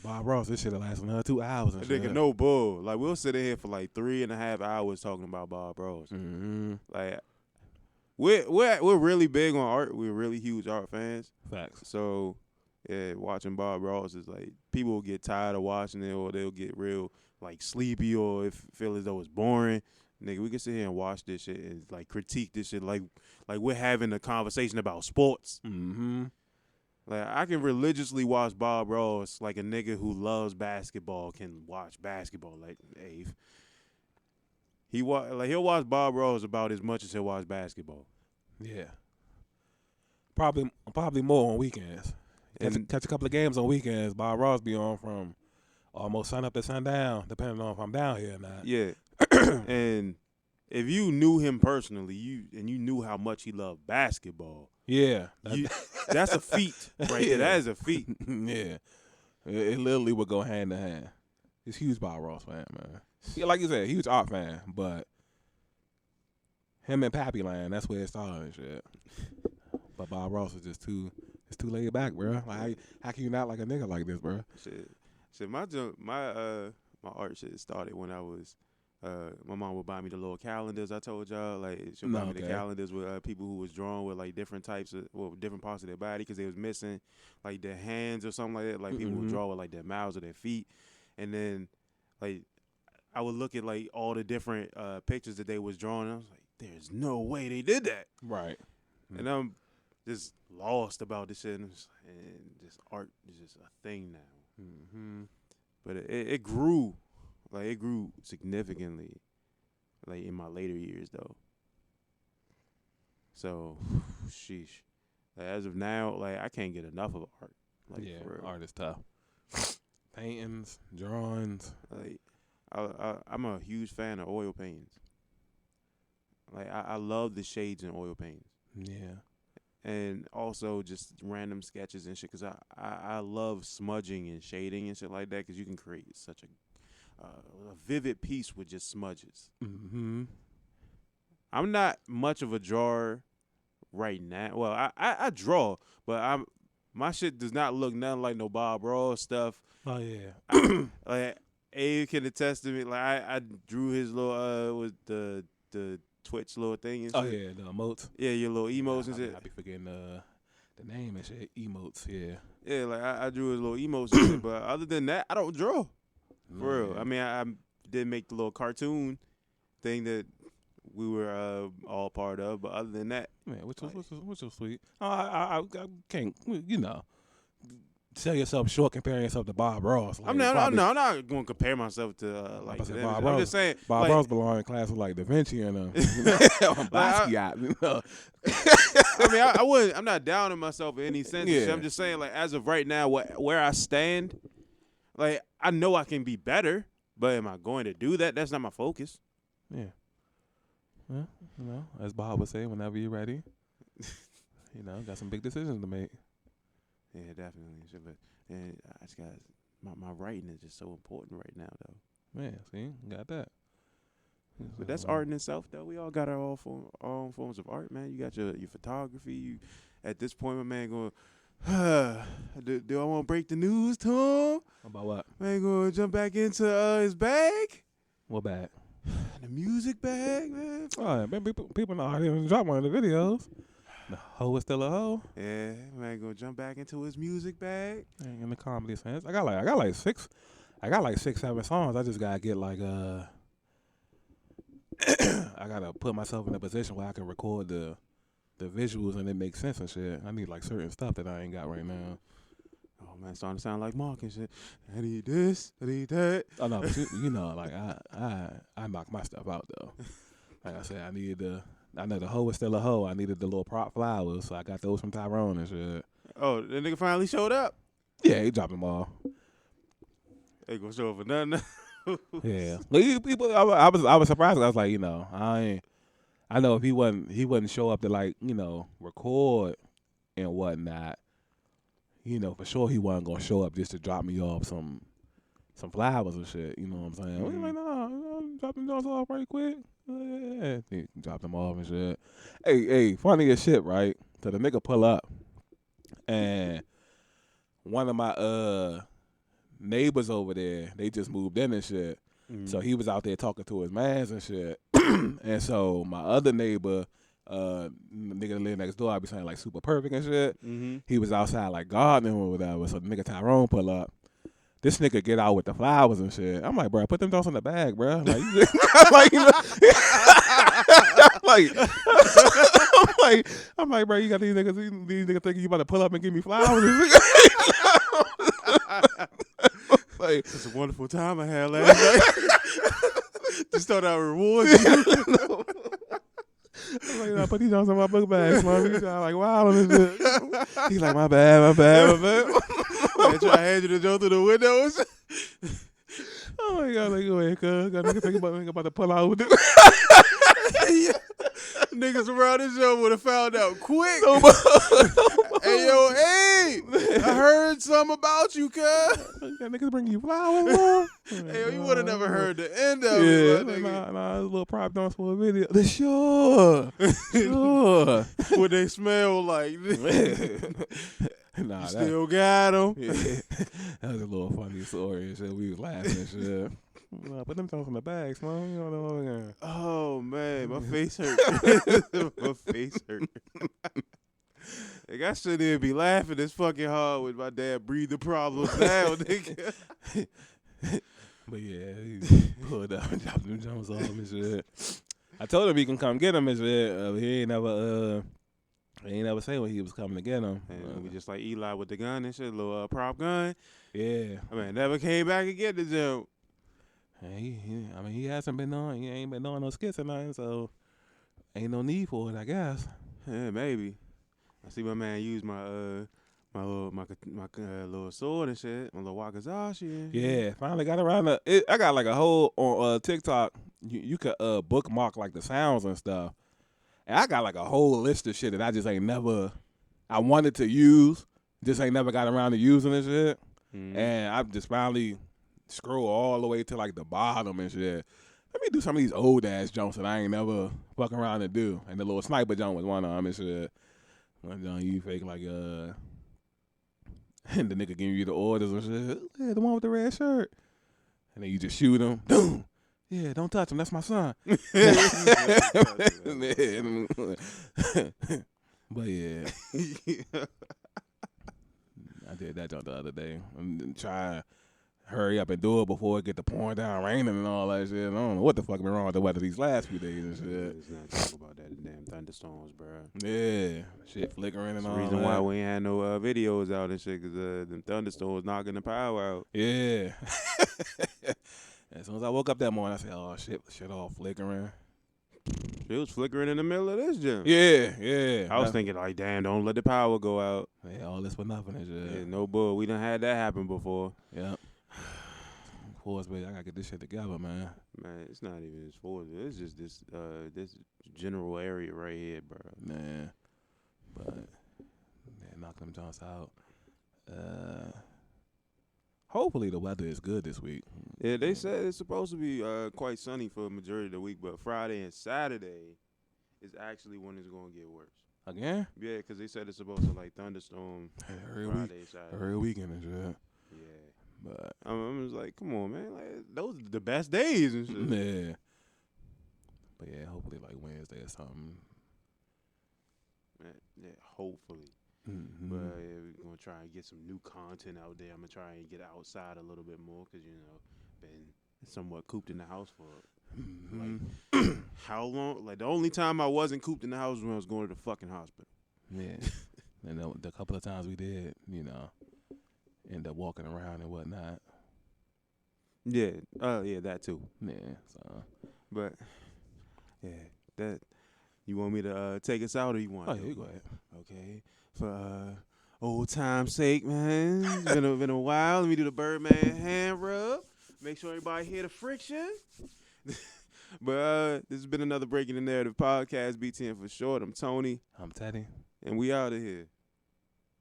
Speaker 1: Bob Ross, this shit'll last another 2 hours and shit.
Speaker 2: nigga, no bull. Like, we'll sit in here for like 3.5 hours talking about Bob Ross.
Speaker 1: Mm-hmm.
Speaker 2: Like, we're really big on art. We're really huge art fans.
Speaker 1: Facts.
Speaker 2: So, yeah, watching Bob Ross is like people will get tired of watching it, or they'll get real like sleepy, or feel as though it's boring. Nigga, we can sit here and watch this shit and like critique this shit like we're having a conversation about sports.
Speaker 1: Mm-hmm.
Speaker 2: Like, I can religiously watch Bob Ross like a nigga who loves basketball can watch basketball. Like, hey, he'll watch Bob Ross about as much as he'll watch basketball.
Speaker 1: Yeah. Probably more on weekends. Catch a couple of games on weekends. Bob Ross be on from almost sun up to sundown, depending on if I'm down here or not.
Speaker 2: Yeah. And if you knew him personally, you knew how much he loved basketball.
Speaker 1: Yeah.
Speaker 2: That's a feat right there. That is a feat.
Speaker 1: Yeah. It literally would go hand in hand. He's a huge Bob Ross fan, man. Yeah, like you said, huge art fan, but him and Pappy Land, that's where it started and shit. But Bob Ross is just too laid back, bro. Like, how can you not like a nigga like this, bro?
Speaker 2: Shit, my art shit started when I was my mom would buy me the little calendars I told y'all. Like, she'll buy me the calendars with people who was drawn with like different types of, different parts of their body because they was missing like their hands or something like that. Like, people would draw with like their mouths or their feet, and then like I would look at like all the different pictures that they was drawing. And I was like, there's no way they did that.
Speaker 1: Right.
Speaker 2: And I'm just lost about this shit, and just art is just a thing now.
Speaker 1: Mm-hmm.
Speaker 2: But it grew. Like, it grew significantly, like, in my later years, though. So, sheesh. Like, as of now, like, I can't get enough of art. Like,
Speaker 1: yeah,
Speaker 2: for real.
Speaker 1: art is tough. Paintings, drawings.
Speaker 2: Like, I'm a huge fan of oil paintings. Like, I love the shades in oil paintings.
Speaker 1: Yeah.
Speaker 2: And also just random sketches and shit, because I love smudging and shading and shit like that, because you can create such a vivid piece with just smudges.
Speaker 1: Mm-hmm.
Speaker 2: I'm not much of a drawer right now. Well, I draw, but my shit does not look nothing like no Bob Ross stuff.
Speaker 1: Oh yeah.
Speaker 2: Like, Abe can attest to me. Like, I drew his little with the Twitch little thing and shit.
Speaker 1: Oh yeah, the emotes.
Speaker 2: Yeah, your little emotes and shit.
Speaker 1: I be forgetting the name and shit. Emotes, yeah.
Speaker 2: Yeah, like I drew his little emotes and shit, but other than that, I don't draw. For real. I mean, I did make the little cartoon thing that we were all part of, but other than that,
Speaker 1: man, which was sweet. I can't, you know, sell yourself short comparing yourself to Bob Ross. Like,
Speaker 2: I'm not going to compare myself to like them.
Speaker 1: Bob
Speaker 2: I'm
Speaker 1: Ross,
Speaker 2: just saying
Speaker 1: Bob
Speaker 2: like,
Speaker 1: Ross belonged in class with like Da Vinci and Basquiat. You know?
Speaker 2: I mean, I'm not down on myself in any sense.
Speaker 1: Yeah.
Speaker 2: I'm just saying, like, as of right now, where I stand, like, I know I can be better, but am I going to do that? That's not my focus.
Speaker 1: Yeah. Well, you know, as Bob would say, whenever you're ready, you know, got some big decisions to make.
Speaker 2: Yeah, definitely. But and I just got my writing is just so important right now, though.
Speaker 1: Man, see, got that.
Speaker 2: But that's art in itself, though. We all got our own forms of art, man. You got your photography. You, at this point, my man going, do I want to break the news to him?
Speaker 1: About what?
Speaker 2: Man going to jump back into his bag?
Speaker 1: What bag?
Speaker 2: The music bag, man.
Speaker 1: Oh, yeah, man, people know how to drop one of the videos. The hoe is still a hoe.
Speaker 2: Yeah, man gonna jump back into his music bag.
Speaker 1: In the comedy sense, I got like 6-7 songs. I just gotta get like I gotta put myself in a position where I can record the visuals and it makes sense and shit. I need like certain stuff that I ain't got right now.
Speaker 2: Oh man, starting to sound like Mark and shit. I need this, I need that.
Speaker 1: Oh no, but you know, like I knock my stuff out though. Like I said, I know the hoe was still a hoe. I needed the little prop flowers, so I got those from Tyrone and shit.
Speaker 2: Oh, the nigga finally showed up.
Speaker 1: Yeah, he dropped them all.
Speaker 2: Ain't gonna show up for nothing.
Speaker 1: Yeah, like, people. I was surprised. I was like, I know if he wouldn't show up to like record and whatnot. For sure he wasn't gonna show up just to drop me off some flowers and shit. You know what I'm saying?
Speaker 2: Mm-hmm.
Speaker 1: We like, drop them joints off right quick. Yeah, he dropped them off and shit. Hey, funny as shit, right? So the nigga pull up, and one of my neighbors over there, they just moved in and shit.
Speaker 2: Mm-hmm.
Speaker 1: So he was out there talking to his mans and shit. And so my other neighbor, nigga that live next door, I be saying like super perfect and shit.
Speaker 2: Mm-hmm.
Speaker 1: He was outside like gardening or whatever. So the nigga Tyrone pull up. This nigga get out with the flowers and shit. I'm like, bro, put them dogs in the bag, bro. Like, I'm like, bro, you got these niggas thinking you about to pull up and give me flowers. Like,
Speaker 2: it's a wonderful time I had last night. Just thought I would reward you.
Speaker 1: I'm like, no, put these dogs in my book bag, man. He's like, wow, and shit. He's like, my bad.
Speaker 2: I try to hand you the joke through the windows.
Speaker 1: Oh my god, like, go ahead, cuz. Got nigga think about to pull out with it.
Speaker 2: Niggas around this show would have found out quick. Hey, yo, I heard something about you, cuz.
Speaker 1: Got niggas bring you flowers, bro.
Speaker 2: Hey, yo, you would have never heard the end of
Speaker 1: it,
Speaker 2: it.
Speaker 1: Nah, this little prop dance for a video. Sure.
Speaker 2: What they smell like.
Speaker 1: Nah,
Speaker 2: you still got them.
Speaker 1: Yeah. That was a little funny story and shit. We was laughing and shit. Put them things in the bags, man.
Speaker 2: Oh, man. My face hurt. My face hurt. Like, I shouldn't even be laughing this fucking hard with my dad breathing problems now, nigga.
Speaker 1: But yeah, he pulled up and dropped them jumps off and shit. I told him he can come get him and shit. He ain't never say when he was coming to get him.
Speaker 2: And we just like Eli with the gun and shit, little prop gun.
Speaker 1: Yeah.
Speaker 2: I mean, never came back and get the jump.
Speaker 1: And he hasn't been on. He ain't been on no skits or nothing, so ain't no need for it, I guess.
Speaker 2: Yeah, maybe. I see my man use my little sword and shit, my little wakizashi.
Speaker 1: Yeah, finally got around to I got like a whole on TikTok. You could bookmark like the sounds and stuff. And I got like a whole list of shit that I just ain't never. I wanted to use, just ain't never got around to using and shit.
Speaker 2: Mm-hmm.
Speaker 1: And I just finally scroll all the way to like the bottom and shit. Let me do some of these old ass jumps that I ain't never fucking around to do. And the little sniper jump was one of them and shit. One jump you fake like and the nigga giving you the orders and shit. Yeah, the one with the red shirt. And then you just shoot him. Boom. Yeah, don't touch him. That's my son. But yeah. I did that jump the other day. I'm trying to hurry up and do it before it get to pouring down raining and all that shit. I don't know what the fuck been wrong with the weather these last few days and shit.
Speaker 2: Let's not talk about that damn thunderstorms, bro.
Speaker 1: Yeah. Shit flickering and all that.
Speaker 2: That's the reason why we ain't had no videos out and shit, because them thunderstorms knocking the power out.
Speaker 1: Yeah. As soon as I woke up that morning, I said, oh, shit all flickering.
Speaker 2: It was flickering in the middle of this gym.
Speaker 1: Yeah.
Speaker 2: I was thinking, like, damn, don't let the power go out.
Speaker 1: Yeah, all this for nothing and shit.
Speaker 2: Yeah, no bull. We done had that happen before.
Speaker 1: Yep. Of course, baby, I gotta get this shit together, man.
Speaker 2: Man, it's not even this force. It's just this general area right here, bro.
Speaker 1: Man. But, yeah, knock them joints out. Hopefully the weather is good this week.
Speaker 2: Yeah, they said it's supposed to be quite sunny for a majority of the week, but Friday and Saturday is actually when it's going to get worse.
Speaker 1: Again?
Speaker 2: Yeah, because they said it's supposed to, like, thunderstorm Friday, Saturday.
Speaker 1: Every weekend and shit.
Speaker 2: Yeah.
Speaker 1: But
Speaker 2: I'm just like, come on, man. Like, those are the best days and shit.
Speaker 1: Yeah. But, yeah, hopefully, like, Wednesday or something.
Speaker 2: Yeah, hopefully.
Speaker 1: Mm-hmm.
Speaker 2: But yeah, we're going to try and get some new content out there. I'm going to try and get outside a little bit more because, been somewhat cooped in the house for, like, how long? Like, the only time I wasn't cooped in the house was when I was going to the fucking hospital.
Speaker 1: Yeah. And the couple of times we did, end up walking around and whatnot.
Speaker 2: Yeah. Yeah, that too.
Speaker 1: Yeah, so.
Speaker 2: But, Yeah, that. You want me to take us out, or you want?
Speaker 1: Oh yeah, you go ahead.
Speaker 2: Okay, for old time's sake, man. It's been a while. Let me do the Birdman hand rub. Make sure everybody hear the friction. But this has been another Breaking the Narrative podcast. BTN for short. I'm Tony,
Speaker 1: I'm Teddy.
Speaker 2: and we out of here.